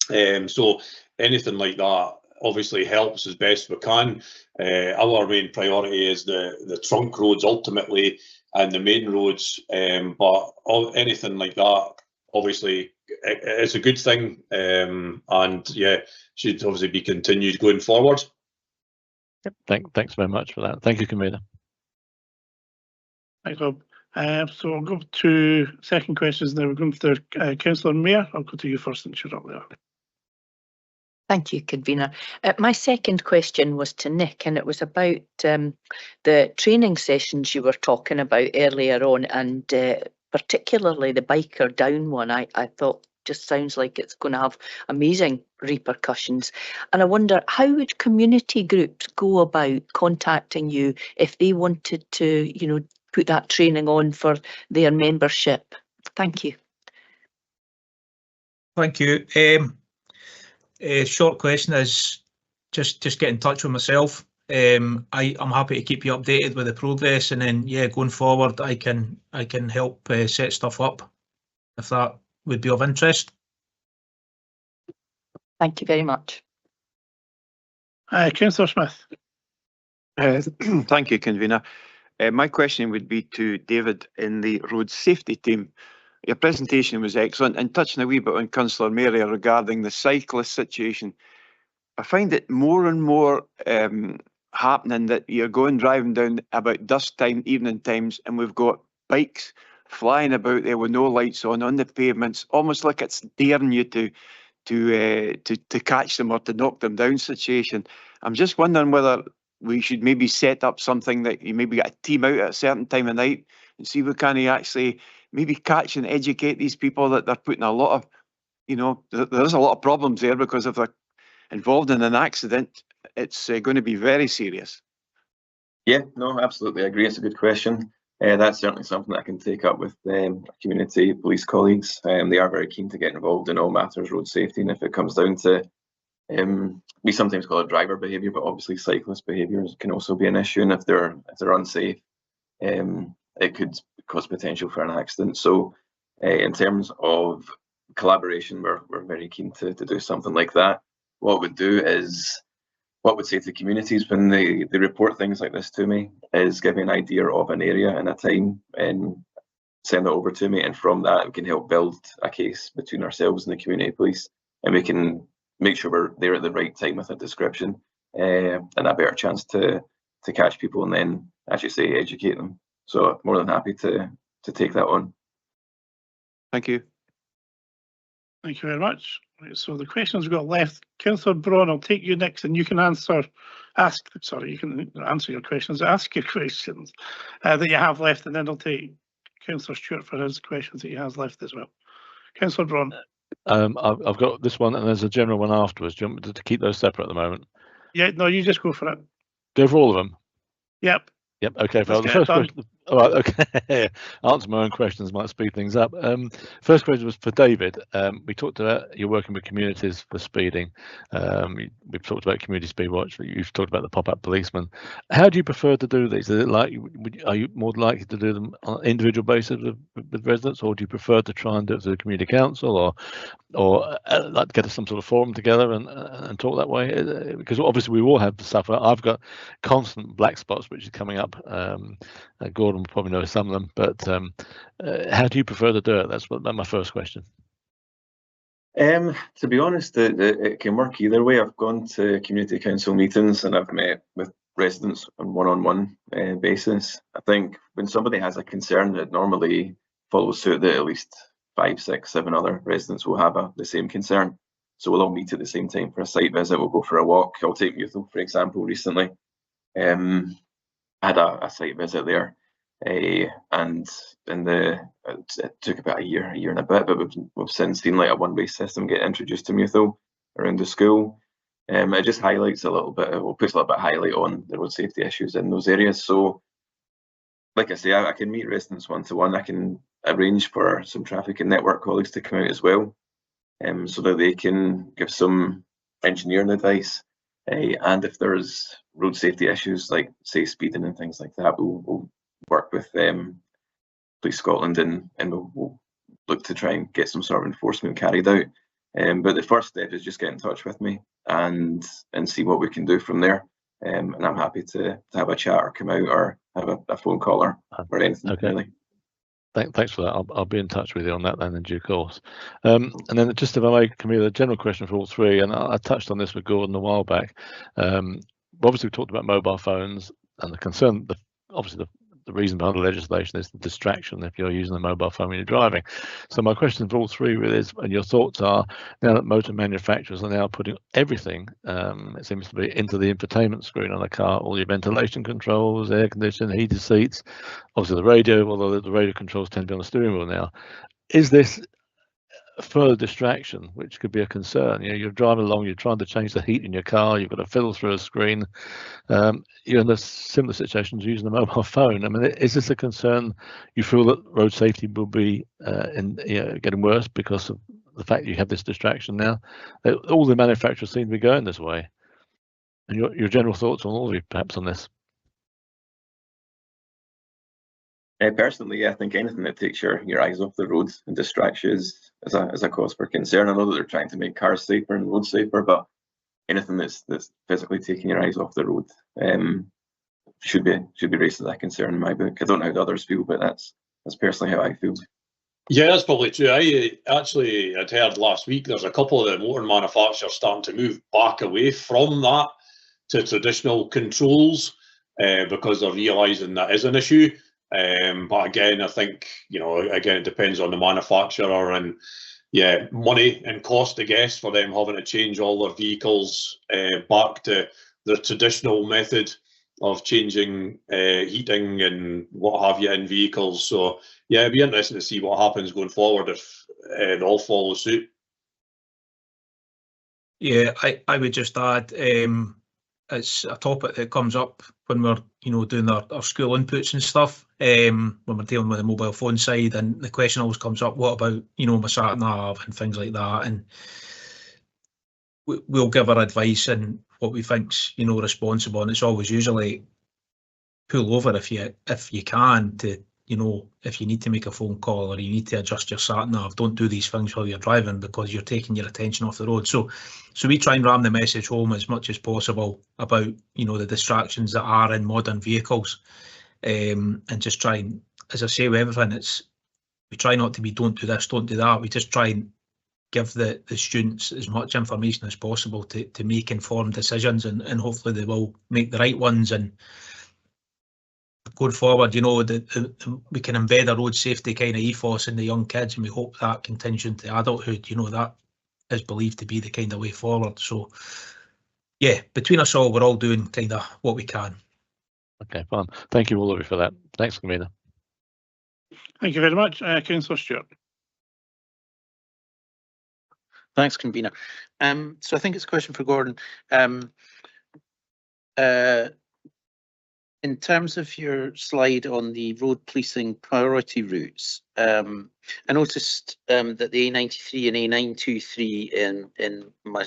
So anything like that obviously helps as best we can. Our main priority is the trunk roads ultimately and the main roads, but anything like that obviously it's a good thing, and yeah, should obviously be continued going forward. Thanks very much for that. Thank you, convener. Thanks, Rob. So I'll go to second questions now. We're going to Councillor Mayor. I'll go to you first since you're up there. Thank you, convener. My second question was to Nick, and it was about the training sessions you were talking about earlier on, and particularly the biker down one. I thought just sounds like it's going to have amazing repercussions. And I wonder, how would community groups go about contacting you if they wanted to, you know, put that training on for their membership? Thank you. Thank you. Short question is just get in touch with myself. I'm happy to keep you updated with the progress, and then yeah, going forward, I can help set stuff up if that would be of interest. Thank you very much. Councillor Smith. Thank you, convener. My question would be to David in the road safety team. Your presentation was excellent, and touching a wee bit on Councillor Mary regarding the cyclist situation. I find it more and more happening that you're driving down about dusk time, evening times, and we've got bikes flying about there with no lights on the pavements, almost like it's daring you to catch them or to knock them down situation. I'm just wondering whether we should maybe set up something that you maybe get a team out at a certain time of night and see if we can actually maybe catch and educate these people that they're putting a lot of, you know, there's a lot of problems there, because if they're involved in an accident, it's going to be very serious. Yeah, no, absolutely, I agree. It's a good question. That's certainly something that I can take up with community police colleagues. They are very keen to get involved in all matters road safety, and if it comes down to we sometimes call it driver behaviour, but obviously cyclist behaviours can also be an issue, and if they're unsafe, it could cause potential for an accident. So in terms of collaboration, we're very keen to do something like that. What we'd do is, what we'd say to communities when they report things like this to me is give me an idea of an area and a time, and send it over to me, and from that we can help build a case between ourselves and the community police, and we can make sure we're there at the right time with a description, and a better chance to catch people, and then, as you say, educate them. So more than happy to take that on. Thank you. Thank you very much. Right, so the questions we've got left, Councillor Braun, I'll take you next, and you can answer your questions, ask your questions that you have left, and then I'll take Councillor Stewart for his questions that he has left as well. Councillor Braun. I've got this one, and there's a general one afterwards. Do you want me to keep those separate at the moment? Yeah, no, you just go for it. Go for all of them? Yep. Yep. Okay. Let's The get it first done. question. All right. Okay. Answer my own questions might speed things up. First question was for David. We talked about you're working with communities for speeding. We've talked about community speed watch. You've talked about the pop-up policeman. How do you prefer to do these? Is it like, are you more likely to do them on an individual basis with residents, or do you prefer to try and do it through the community council, or like get some sort of forum together and talk that way? Because obviously we all have stuff. I've got constant black spots which is coming up. Gordon will probably know some of them, but how do you prefer to do it? That's my first question. To be honest, it can work either way. I've gone to community council meetings and I've met with residents on one-on-one basis. I think when somebody has a concern, it normally follows suit that at least 5, 6, 7 other residents will have the same concern. So we'll all meet at the same time for a site visit. We'll go for a walk. I'll take Youthful, for example, recently. I had a site visit there, and it took about a year and a bit, but we've since seen like a one-way system get introduced to Youthful around the school. It just highlights a little bit, puts a little bit of highlight on the road safety issues in those areas. So, like I say, I can meet residents one-to-one. I can arrange for some traffic and network colleagues to come out as well, so that they can give some engineering advice. And if there's road safety issues like, say, speeding and things like that, we'll work with Police Scotland and we'll look to try and get some sort of enforcement carried out. But the first step is just get in touch with me and see what we can do from there. And I'm happy to have a chat or come out or have a phone call or anything. Okay. Really. Thanks for that. I'll be in touch with you on that then in due course. And then just if I may, Camille, a general question for all three, and I touched on this with Gordon a while back. Obviously, we talked about mobile phones and the concern. Obviously, the reason behind the legislation is the distraction if you're using a mobile phone when you're driving. So my question for all three really is, and your thoughts are, now that motor manufacturers are now putting everything, it seems to be, into the infotainment screen on a car, all your ventilation controls, air conditioning, heated seats, obviously the radio, although the radio controls tend to be on the steering wheel now. Is this further distraction, which could be a concern? You know, you're driving along, you're trying to change the heat in your car, you've got to fiddle through a screen. You're in a similar situation using a mobile phone. I mean, is this a concern? You feel that road safety will be getting worse because of the fact that you have this distraction now? All the manufacturers seem to be going this way. And your general thoughts on all of you, perhaps, on this? Personally, I think anything that takes your eyes off the road and distracts you is a cause for concern. I know that they're trying to make cars safer and roads safer, but anything that's physically taking your eyes off the road should be raised as a concern in my book. I don't know how others feel, but that's personally how I feel. Yeah, that's probably true. I'd heard last week there's a couple of the motor manufacturers starting to move back away from that to traditional controls because they're realising that is an issue. But again, I think, it depends on the manufacturer and money and cost, I guess, for them having to change all their vehicles back to the traditional method of changing heating and what have you in vehicles. So yeah, it'd be interesting to see what happens going forward if it all follows suit. Yeah, I would just add, it's a topic that comes up when we're doing our school inputs and stuff, when we're dealing with the mobile phone side, and the question always comes up, what about my sat nav and things like that, and we'll give our advice and what we think's responsible, and it's always usually pull over if you can to if you need to make a phone call or you need to adjust your sat nav, don't do these things while you're driving because you're taking your attention off the road. So we try and ram the message home as much as possible about the distractions that are in modern vehicles, and just try and, as I say with everything, we try not to be don't do this, don't do that. We just try and give the students as much information as possible to make informed decisions, and hopefully they will make the right ones. And going forward, you know, we can embed a road safety kind of ethos in the young kids, and we hope that continues into adulthood. You know, that is believed to be the kind of way forward. So yeah, between us all, we're all doing kind of what we can. Okay, fine. Thank you all of you for that. Thanks, Convener. Thank you very much, Councillor Stewart. Thanks, Convener. So I think it's a question for Gordon. In terms of your slide on the road policing priority routes, I noticed that the A93 and A923 in my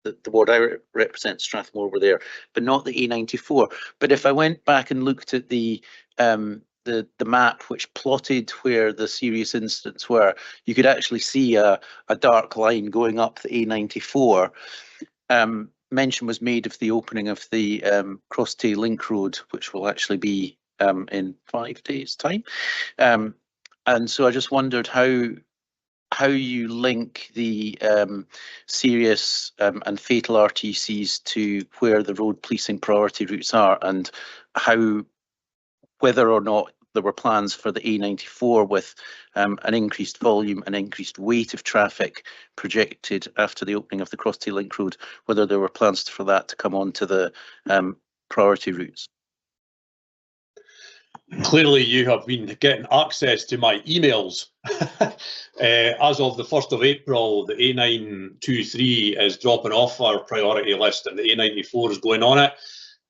the ward I represent, Strathmore, were there, but not the A94. But if I went back and looked at the map which plotted where the serious incidents were, you could actually see a dark line going up the A94. Mention was made of the opening of the Cross Tay Link Road, which will actually be in 5 days' time. And so I just wondered how you link the serious and fatal RTCs to where the road policing priority routes are, and whether or not there were plans for the A94 with an increased volume, an increased weight of traffic projected after the opening of the Cross Tay Link Road, whether there were plans for that to come onto the priority routes. Clearly, you have been getting access to my emails. As of the 1st of April, the A923 is dropping off our priority list and the A94 is going on it.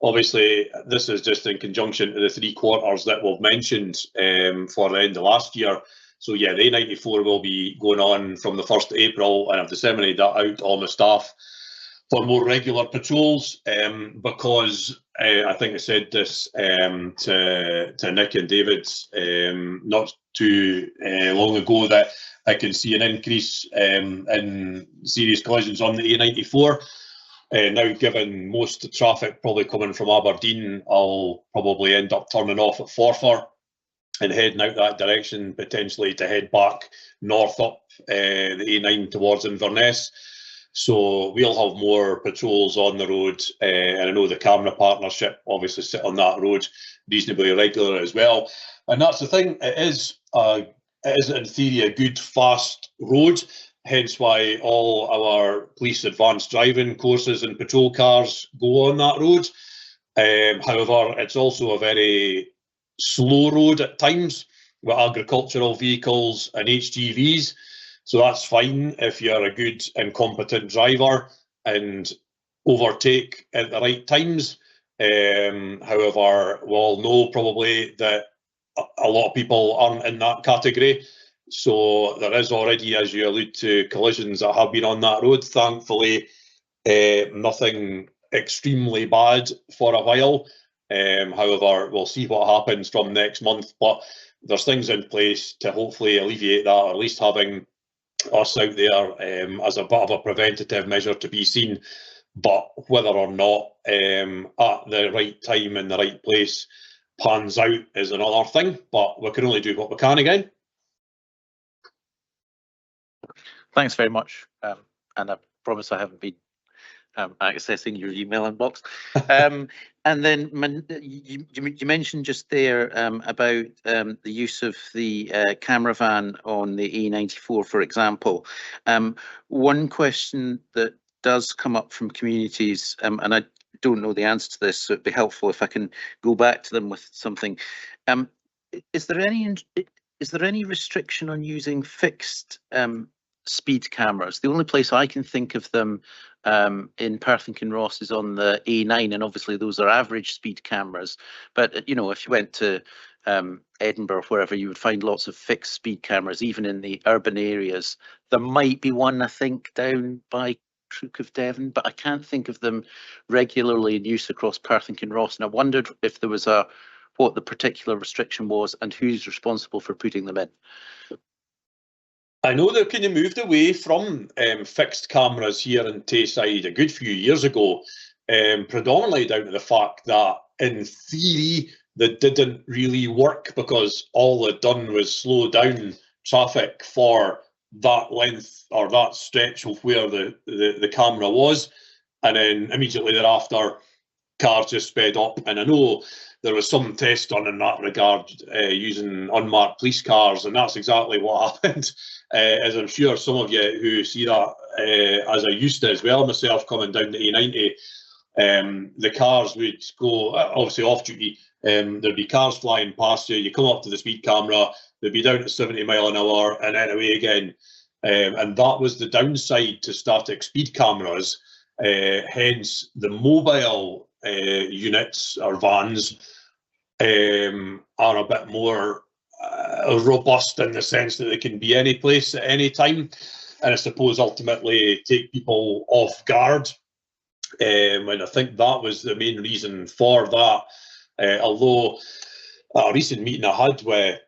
Obviously, this is just in conjunction to the 3 quarters that we've mentioned for the end of last year. So yeah, the A94 will be going on from the 1st of April, and I've disseminated that out to all my staff for more regular patrols, because I think I said this to Nick and David not too long ago, that I can see an increase in serious collisions on the A94. Now, given most of the traffic probably coming from Aberdeen, I'll probably end up turning off at Forfar and heading out that direction, potentially to head back north up the A9 towards Inverness. So we'll have more patrols on the road, and I know the camera partnership obviously sit on that road reasonably regular as well. And that's the thing, it is in theory a good fast road, hence why all our police advanced driving courses and patrol cars go on that road. However, it's also a very slow road at times with agricultural vehicles and HGVs. So that's fine if you're a good and competent driver and overtake at the right times. However, we all know probably that a lot of people aren't in that category. So there is already, as you allude to, collisions that have been on that road. Thankfully, nothing extremely bad for a while. However, we'll see what happens from next month. But there's things in place to hopefully alleviate that, or at least having us out there as a bit of a preventative measure to be seen. But whether or not at the right time in the right place pans out is another thing. But we can only do what we can again. Thanks very much, and I promise I haven't been accessing your email inbox. And then you mentioned just there about the use of the camera van on the A94, for example. One question that does come up from communities, and I don't know the answer to this, so it'd be helpful if I can go back to them with something. Is there any restriction on using fixed speed cameras? The only place I can think of them in Perth and Kinross is on the A9, and obviously those are average speed cameras. But you know, if you went to Edinburgh, wherever, you would find lots of fixed speed cameras, even in the urban areas. There might be one, I think, down by Crook of Devon, but I can't think of them regularly in use across Perth and Kinross. And I wondered if there was what the particular restriction was and who's responsible for putting them in. I know they've kind of moved away from fixed cameras here in Tayside a good few years ago, predominantly down to the fact that, in theory, that didn't really work because all it done was slow down traffic for that length or that stretch of where the camera was, and then immediately thereafter cars just sped up. And I know there was some test done in that regard using unmarked police cars, and that's exactly what happened. As I'm sure some of you who see that, as I used to as well myself, coming down the A90, the cars would go obviously off duty. There'd be cars flying past you. You come up to the speed camera, they'd be down at 70 mile an hour and then away again. And that was the downside to static speed cameras. Hence, the mobile units or vans are a bit more robust in the sense that they can be any place at any time, and I suppose ultimately take people off guard. And I think that was the main reason for that. Although at a recent meeting I had with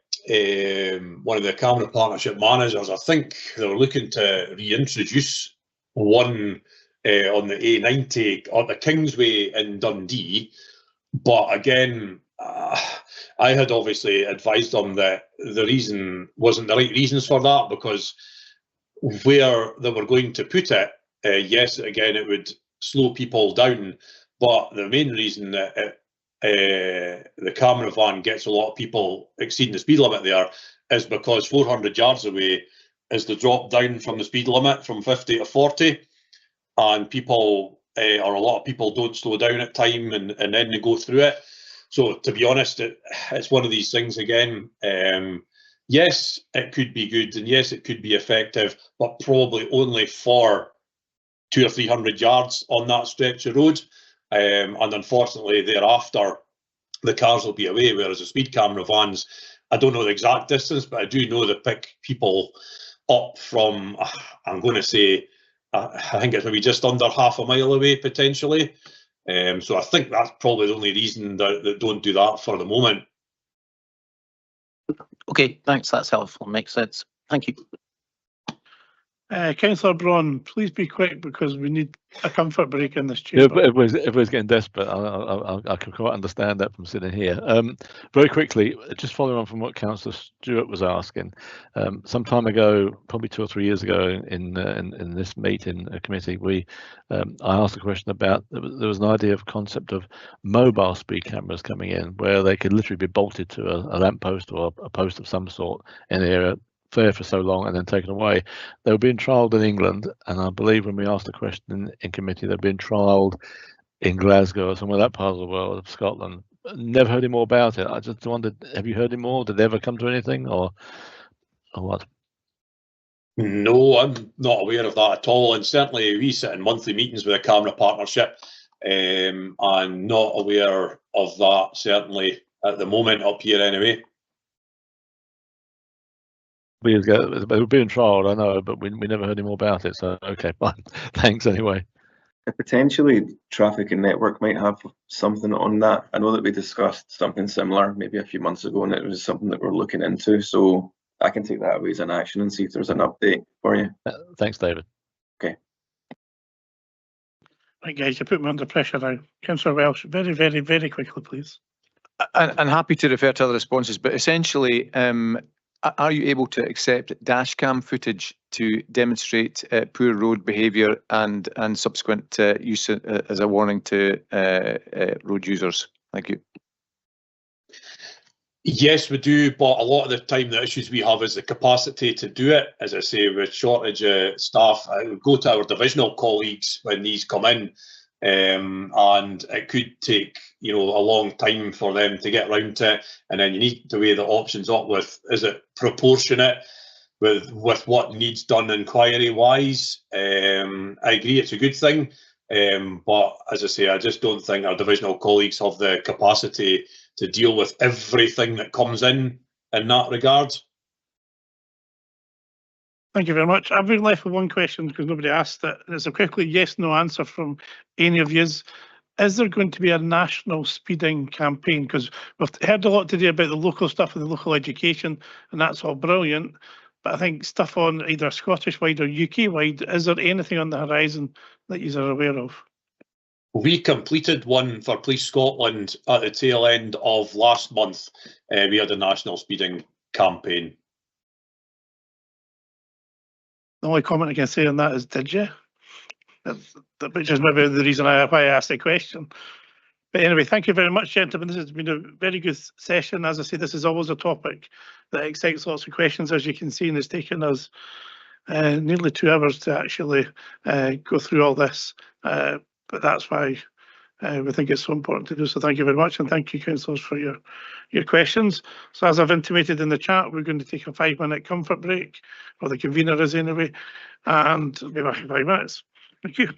one of the camera partnership managers, I think they were looking to reintroduce one on the A90 on the Kingsway in Dundee. But again, I had obviously advised them that the reason wasn't the right reasons for that, because where they were going to put it, yes, again, it would slow people down. But the main reason that the camera van gets a lot of people exceeding the speed limit there is because 400 yards away is the drop down from the speed limit from 50 to 40, and people or a lot of people don't slow down at time, and then they go through it. So to be honest, it's one of these things again. Yes, it could be good, and yes, it could be effective, but probably only for 200 or 300 yards on that stretch of road. And unfortunately, thereafter, the cars will be away, whereas the speed camera vans, I don't know the exact distance, but I do know they pick people up from, I'm going to say, I think it's maybe just under half a mile away, potentially. So I think that's probably the only reason that don't do that for the moment. Okay, thanks. That's helpful. Makes sense. Thank you. Councillor Braun, please be quick because we need a comfort break in this Yeah, chamber. but everybody's getting desperate. I can quite understand that from sitting here. Very quickly, just following on from what Councillor Stewart was asking, some time ago, probably 2 or 3 years ago, in this meeting committee, I asked a question about there was an idea of concept of mobile speed cameras coming in, where they could literally be bolted to a lamppost or a post of some sort in the area, there for so long and then taken away. They were being trialled in England, and I believe when we asked the question in committee, they've been trialled in Glasgow or somewhere that part of the world, of Scotland. Never heard any more about it. I just wondered, have you heard any more? Did they ever come to anything, or what? No, I'm not aware of that at all, and certainly we sit in monthly meetings with a camera partnership. I'm not aware of that, certainly at the moment up here anyway. They were being trialled, I know, but we never heard any more about it. So okay, fine. Thanks anyway. Potentially, traffic and network might have something on that. I know that we discussed something similar maybe a few months ago, and it was something that we're looking into. So I can take that away as an action and see if there's an update for you. Thanks, David. Okay. Right, guys, you put me under pressure now. Councillor Welsh, very, very, very quickly, please. I'm happy to refer to other responses, but essentially, are you able to accept dash cam footage to demonstrate poor road behaviour and subsequent use as a warning to road users? Thank you. Yes, we do, but a lot of the time the issues we have is the capacity to do it. As I say, with shortage of staff, I would go to our divisional colleagues when these come in, and it could take a long time for them to get round to it, and then you need to weigh the options up with, is it proportionate with what needs done inquiry wise. I agree it's a good thing, but as I say, I just don't think our divisional colleagues have the capacity to deal with everything that comes in that regard. Thank you very much. I've been left with one question because nobody asked it. It's a quickly yes/no answer from any of you. Is there going to be a national speeding campaign? Because we've heard a lot today about the local stuff and the local education, and that's all brilliant. But I think stuff on either Scottish-wide or UK-wide, is there anything on the horizon that you are aware of? We completed one for Police Scotland at the tail end of last month. We had a national speeding campaign. The only comment I can say on that is, did you? Which is maybe the reason why I asked the question. But anyway, thank you very much, gentlemen. This has been a very good session. As I say, this is always a topic that excites lots of questions, as you can see, and it's taken us nearly 2 hours to actually go through all this. But that's why we think it's so important to do. So thank you very much, and thank you, councillors, for your questions. So as I've intimated in the chat, we're going to take a 5-minute comfort break, or the convener is anyway, and we'll be back in 5 minutes. Thank you.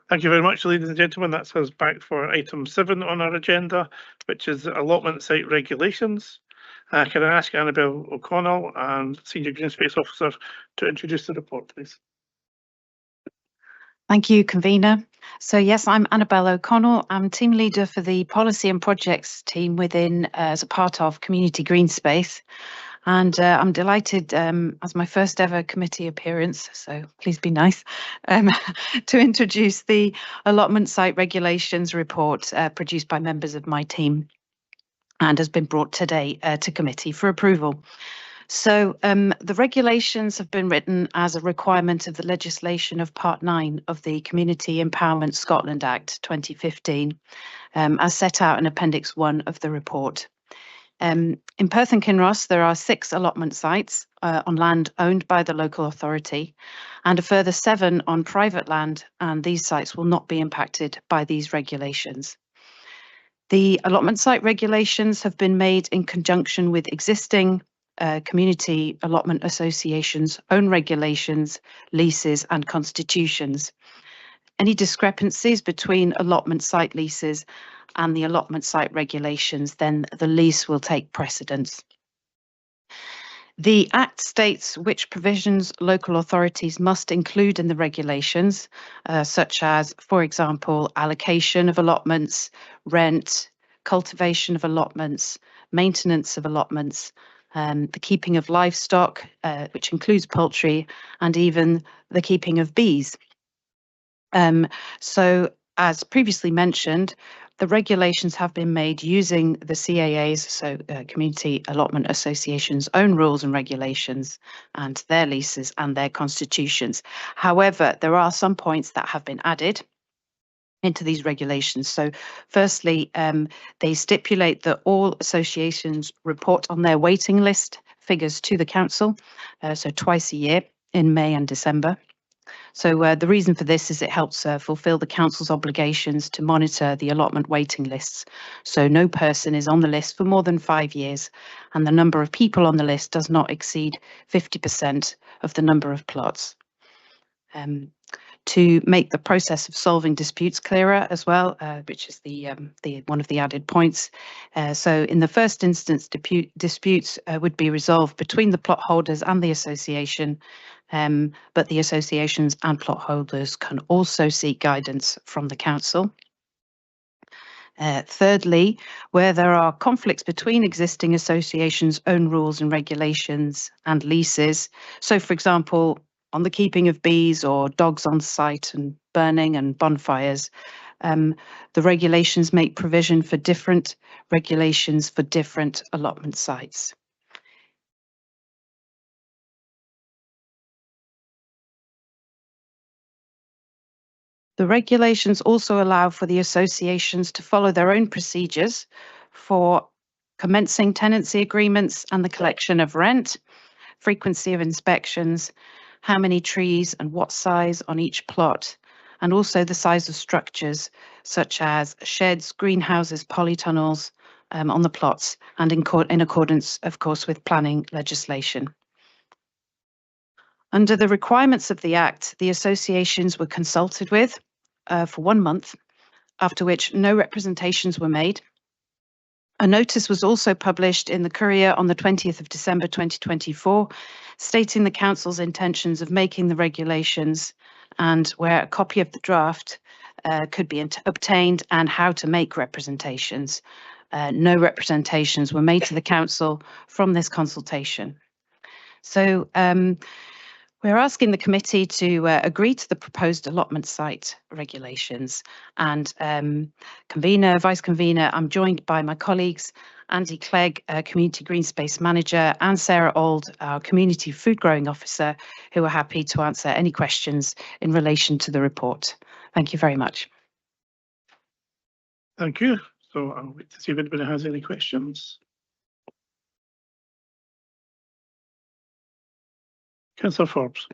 Thank you very much, ladies and gentlemen. That's us back for item 7 on our agenda, which is allotment site regulations. Can I ask Annabel O'Connell and Senior Green Space Officer to introduce the report, please? Thank you, convener. So yes, I'm Annabel O'Connell. I'm team leader for the policy and projects team within as a part of Community Green Space. And I'm delighted as my first ever committee appearance, so please be nice, to introduce the allotment site regulations report produced by members of my team and has been brought today to committee for approval. So the regulations have been written as a requirement of the legislation of Part 9 of the Community Empowerment Scotland Act 2015, as set out in Appendix 1 of the report. In Perth and Kinross, there are 6 allotment sites on land owned by the local authority and a further 7 on private land, and these sites will not be impacted by these regulations. The allotment site regulations have been made in conjunction with existing community allotment associations' own regulations, leases and constitutions. Any discrepancies between allotment site leases and the allotment site regulations, then the lease will take precedence. The Act states which provisions local authorities must include in the regulations, such as, for example, allocation of allotments, rent, cultivation of allotments, maintenance of allotments, the keeping of livestock, which includes poultry, and even the keeping of bees. So, as previously mentioned, the regulations have been made using the CAA's, so Community Allotment Association's own rules and regulations and their leases and their constitutions. However, there are some points that have been added into these regulations. So firstly, they stipulate that all associations report on their waiting list figures to the council, so twice a year in May and December. So the reason for this is it helps fulfil the council's obligations to monitor the allotment waiting lists. So no person is on the list for more than 5 years, and the number of people on the list does not exceed 50% of the number of plots. To make the process of solving disputes clearer as well, which is the one of the added points. So in the first instance, disputes would be resolved between the plot holders and the association, but the associations and plot holders can also seek guidance from the council. Thirdly, where there are conflicts between existing associations' own rules and regulations and leases, so for example, on the keeping of bees or dogs on site and burning and bonfires, the regulations make provision for different regulations for different allotment sites. The regulations also allow for the associations to follow their own procedures for commencing tenancy agreements and the collection of rent, frequency of inspections, how many trees and what size on each plot, and also the size of structures such as sheds, greenhouses, polytunnels on the plots, and in accordance, of course, with planning legislation. Under the requirements of the Act, the associations were consulted with for 1 month, after which no representations were made. A notice was also published in the Courier on the 20th of December 2024, stating the Council's intentions of making the regulations and where a copy of the draft could be obtained and how to make representations. No representations were made to the Council from this consultation. So we're asking the committee to agree to the proposed allotment site regulations. And convener, vice convener, I'm joined by my colleagues, Andy Clegg, Community Green Space Manager, and Sarah Auld, our Community Food Growing Officer, who are happy to answer any questions in relation to the report. Thank you very much. Thank you. So I'll wait to see if anybody has any questions. Councillor Forbes.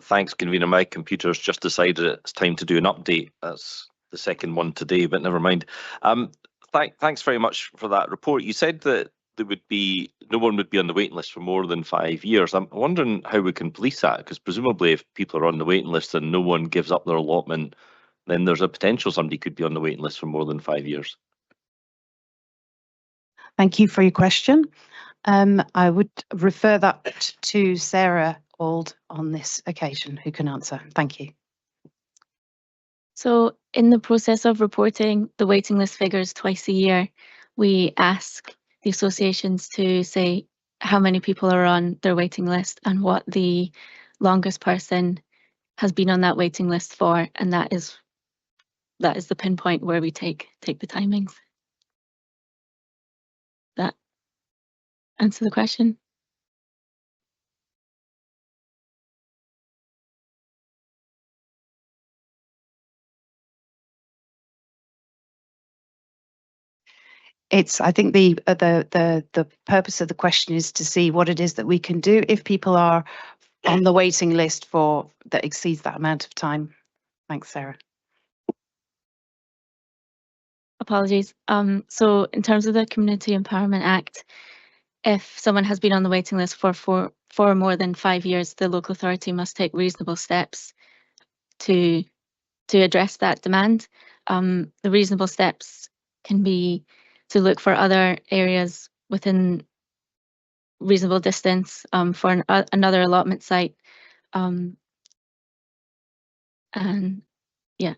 Thanks, convener. My computer's just decided it's time to do an update. That's the second one today, but never mind. Thanks very much for that report. You said that there would be no one would be on the waiting list for more than 5 years. I'm wondering how we can police that, because presumably if people are on the waiting list and no one gives up their allotment, then there's a potential somebody could be on the waiting list for more than 5 years. Thank you for your question. I would refer that to Sarah Auld on this occasion, who can answer. Thank you. So in the process of reporting the waiting list figures twice a year, we ask the associations to say how many people are on their waiting list and what the longest person has been on that waiting list for, and that is the pinpoint where we take the timings. That answer the question? I think the purpose of the question is to see what it is that we can do if people are on the waiting list for that exceeds that amount of time. Thanks, Sarah. Apologies. So in terms of the Community Empowerment Act, if someone has been on the waiting list for more than 5 years, the local authority must take reasonable steps to address that demand. The reasonable steps can be to look for other areas within reasonable distance for another allotment site. And yeah,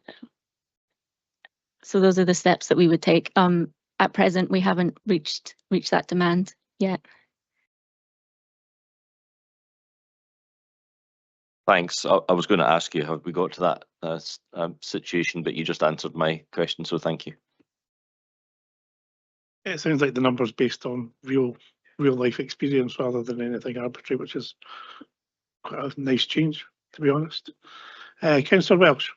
so those are the steps that we would take. At present, we haven't reached that demand yet. Thanks. I was going to ask you, have we got to that situation, but you just answered my question, so thank you. It sounds like the numbers based on real life experience rather than anything arbitrary, which is quite a nice change, to be honest. Councillor Welsh.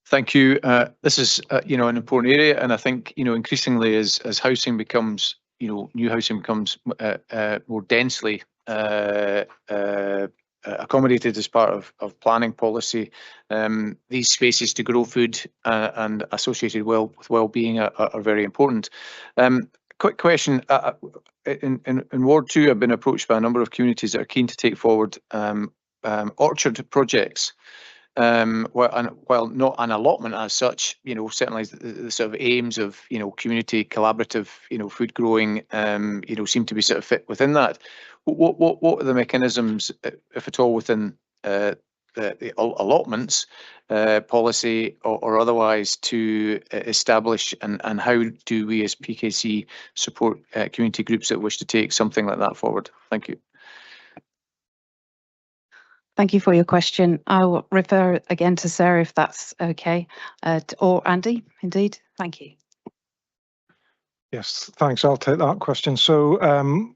Thank you. This is an important area, and I think increasingly as housing becomes new housing becomes more densely accommodated as part of planning policy, these spaces to grow food and associated with well-being are very important. Quick question, in Ward 2 I've been approached by a number of communities that are keen to take forward orchard projects. While not an allotment as such, certainly the sort of aims of community collaborative food growing seem to be sort of fit within that. What are the mechanisms, if at all, within the allotments policy or otherwise to establish and how do we as PKC support community groups that wish to take something like that forward? Thank you. Thank you for your question. I'll refer again to Sarah if that's okay, or Andy, indeed. Thank you. Yes, thanks. I'll take that question. So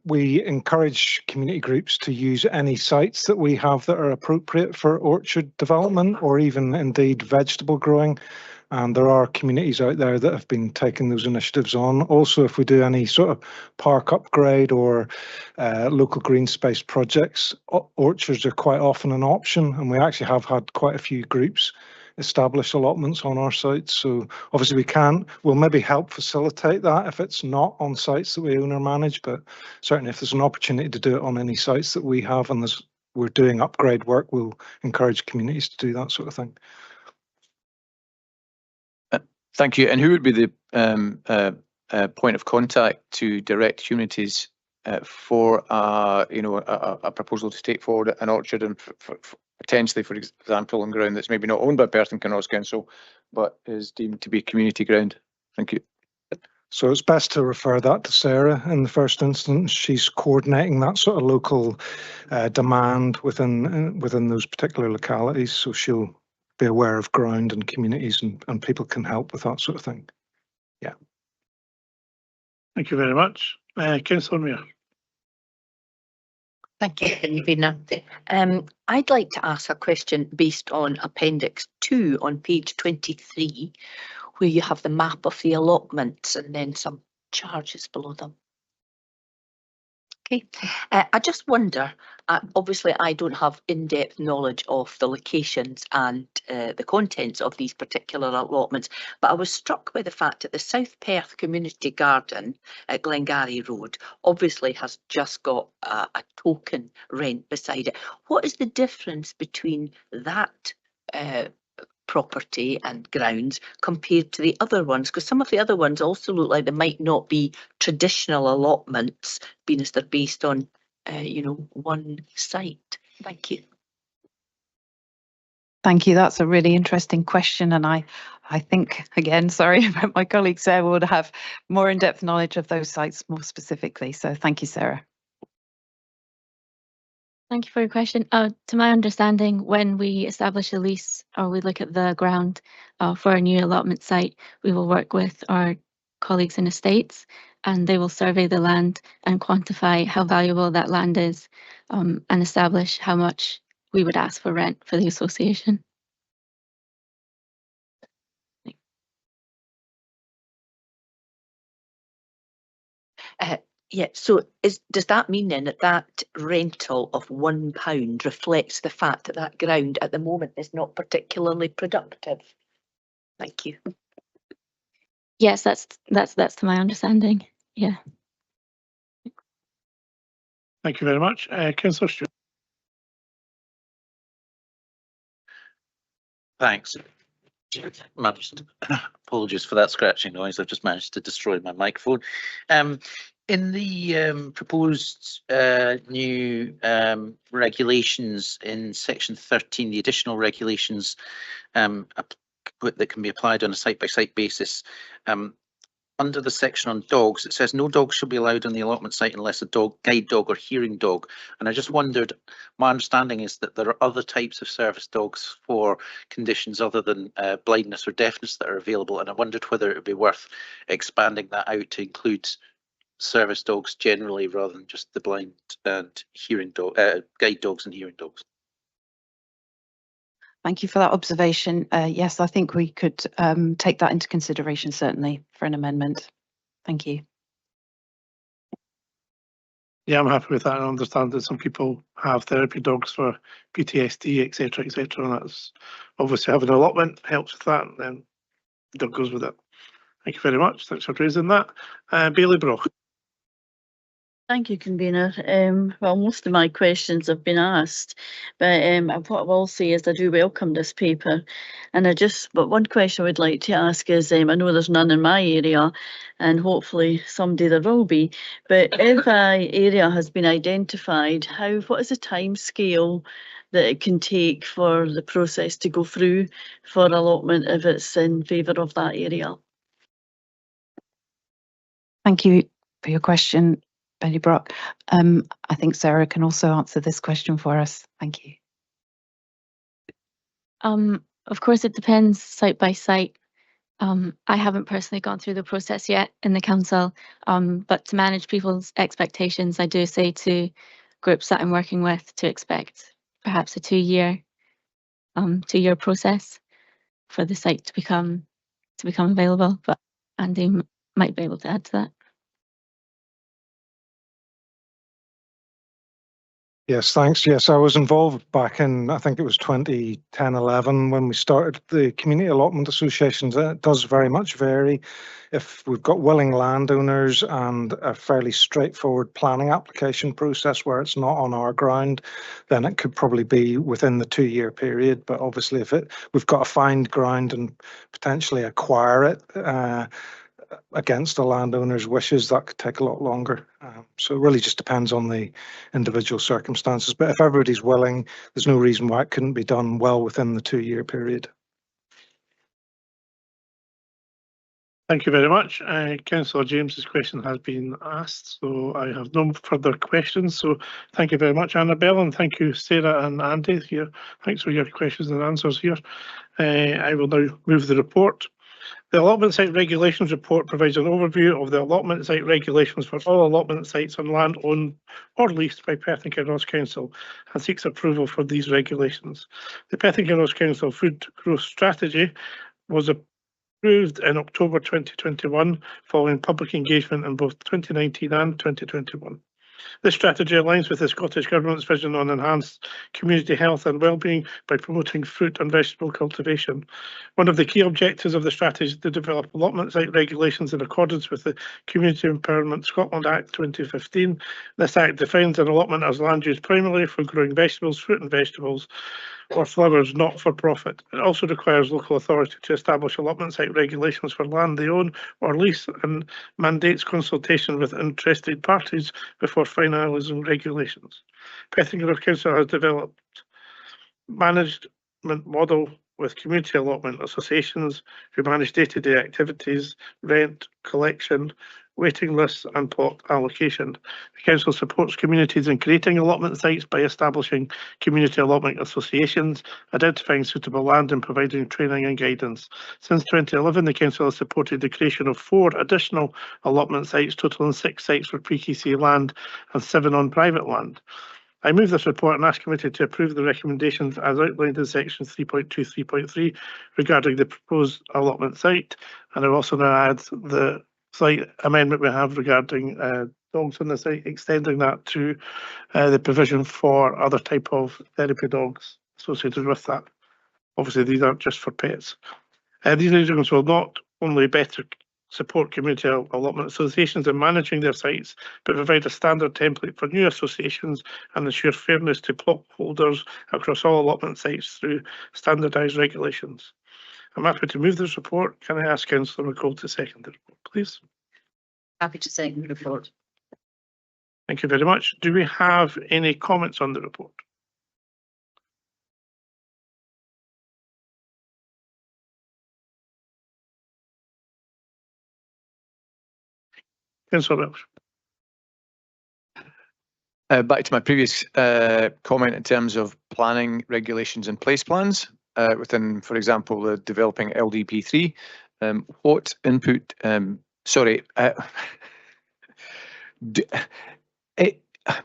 we encourage community groups to use any sites that we have that are appropriate for orchard development or even indeed vegetable growing. And there are communities out there that have been taking those initiatives on. Also, if we do any sort of park upgrade or local green space projects, orchards are quite often an option. And we actually have had quite a few groups establish allotments on our sites. So obviously we'll maybe help facilitate that if it's not on sites that we own or manage, but certainly if there's an opportunity to do it on any sites that we have and we're doing upgrade work, we'll encourage communities to do that sort of thing. Thank you. And who would be the point of contact to direct communities for a proposal to take forward an orchard and potentially, for example, on ground that's maybe not owned by Perth and Kinross Council, but is deemed to be community ground? Thank you. So it's best to refer that to Sarah in the first instance. She's coordinating that sort of local demand within those particular localities. So she'll be aware of ground and communities and people can help with that sort of thing. Yeah. Thank you very much. Councillor Mayor. Thank you, Convener. I'd like to ask a question based on Appendix 2 on page 23, where you have the map of the allotments and then some charges below them. Okay, I just wonder, obviously I don't have in-depth knowledge of the locations and the contents of these particular allotments, but I was struck by the fact that the South Perth Community Garden at Glengarry Road obviously has just got a token rent beside it. What is the difference between that property and grounds compared to the other ones? Because some of the other ones also look like they might not be traditional allotments, being as they're based on, you know, one site. Thank you. Thank you. That's a really interesting question, and I think, again, sorry about my colleagues there, would have more in-depth knowledge of those sites more specifically. So thank you, Sarah. Thank you for your question. To my understanding, when we establish a lease or we look at the ground for a new allotment site, we will work with our colleagues in estates, and they will survey the land and quantify how valuable that land is, and establish how much we would ask for rent for the association. Yeah, so does that mean then that that rental of £1 reflects the fact that that ground at the moment is not particularly productive? Thank you. Yes, that's to my understanding. Yeah. Thank you very much. Councillor Stewart. Thanks. Apologies for that scratching noise. I've just managed to destroy my microphone. In the proposed new regulations in section 13, the additional regulations that can be applied on a site-by-site basis, under the section on dogs, it says no dogs shall be allowed on the allotment site unless a guide dog or hearing dog. And I just wondered, my understanding is that there are other types of service dogs for conditions other than blindness or deafness that are available. And I wondered whether it would be worth expanding that out to include service dogs generally rather than just the blind and hearing dog, guide dogs and hearing dogs. Thank you for that observation. Yes, I think we could take that into consideration, certainly, for an amendment. Thank you. Yeah, I'm happy with that. I understand that some people have therapy dogs for PTSD, etc., etc., and that's obviously having an allotment helps with that, and then the dog goes with it. Thank you very much. Thanks for raising that. Bailey Broch. Thank you, convener. Well, most of my questions have been asked, but what I will say is I do welcome this paper, and but one question I would like to ask is, I know there's none in my area, and hopefully someday there will be, but if an area has been identified, what is the time scale that it can take for the process to go through for allotment if it's in favour of that area? Thank you for your question, Betty Brock. I think Sarah can also answer this question for us. Thank you. Of course, it depends site by site. I haven't personally gone through the process yet in the council, but to manage people's expectations, I do say to groups that I'm working with to expect perhaps a two-year process for the site to become available. But Andy might be able to add to that. Yes, thanks. Yes, I was involved back in, I think it was 2010-11 when we started the Community Allotment Associations. It does very much vary. If we've got willing landowners and a fairly straightforward planning application process where it's not on our ground, then it could probably be within the 2-year period. But obviously, if we've got to find ground and potentially acquire it, against a landowner's wishes, that could take a lot longer. So it really just depends on the individual circumstances. But if everybody's willing, there's no reason why it couldn't be done well within the 2-year period. Thank you very much. Councillor James's question has been asked, so I have no further questions. So thank you very much, Annabelle, and thank you, Sarah and Andy here. Thanks for your questions and answers here. I will now move the report. The Allotment Site Regulations Report provides an overview of the allotment site regulations for all allotment sites on land owned or leased by Perth and Kinross Council and seeks approval for these regulations. The Perth and Kinross Council Food Growth Strategy was approved in October 2021 following public engagement in both 2019 and 2021. This strategy aligns with the Scottish Government's vision on enhanced community health and wellbeing by promoting fruit and vegetable cultivation. One of the key objectives of the strategy is to develop allotment site regulations in accordance with the Community Empowerment Scotland Act 2015. This act defines an allotment as land used primarily for growing vegetables, fruit and vegetables, or flowers not for profit. It also requires local authority to establish allotment site regulations for land they own or lease and mandates consultation with interested parties before finalising regulations. Pethingill Council has developed management model with community allotment associations who manage day-to-day activities, rent, collection, waiting lists and plot allocation. The council supports communities in creating allotment sites by establishing community allotment associations, identifying suitable land and providing training and guidance. Since 2011, the council has supported the creation of 4 additional allotment sites, totaling 6 sites for PKC land and 7 on private land. I move this report and ask committee to approve the recommendations as outlined in section 3.2, 3.3 regarding the proposed allotment site. And I also now add the slight amendment we have regarding dogs on the site, extending that to the provision for other type of therapy dogs associated with that. Obviously, these aren't just for pets. These arrangements will not only better support community allotment associations in managing their sites, but provide a standard template for new associations and ensure fairness to plot holders across all allotment sites through standardised regulations. I'm happy to move this report. Can I ask Councillor McCall to second the report, please? Happy to second the report. Thank you very much. Do we have any comments on the report? Councillor Welsh. Back to my previous comment in terms of planning regulations and place plans within, for example, the developing LDP3. What input?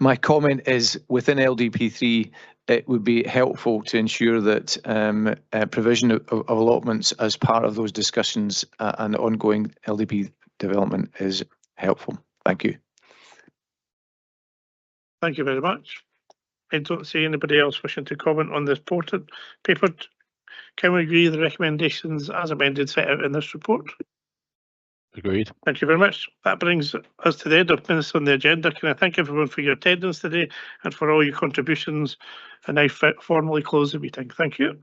My comment is within LDP3, it would be helpful to ensure that provision of allotments as part of those discussions and ongoing LDP development is helpful. Thank you. Thank you very much. I don't see anybody else wishing to comment on this paper. Can we agree the recommendations as amended set out in this report? Agreed. Thank you very much. That brings us to the end of minutes on the agenda. Can I thank everyone for your attendance today and for all your contributions, and I formally close the meeting. Thank you.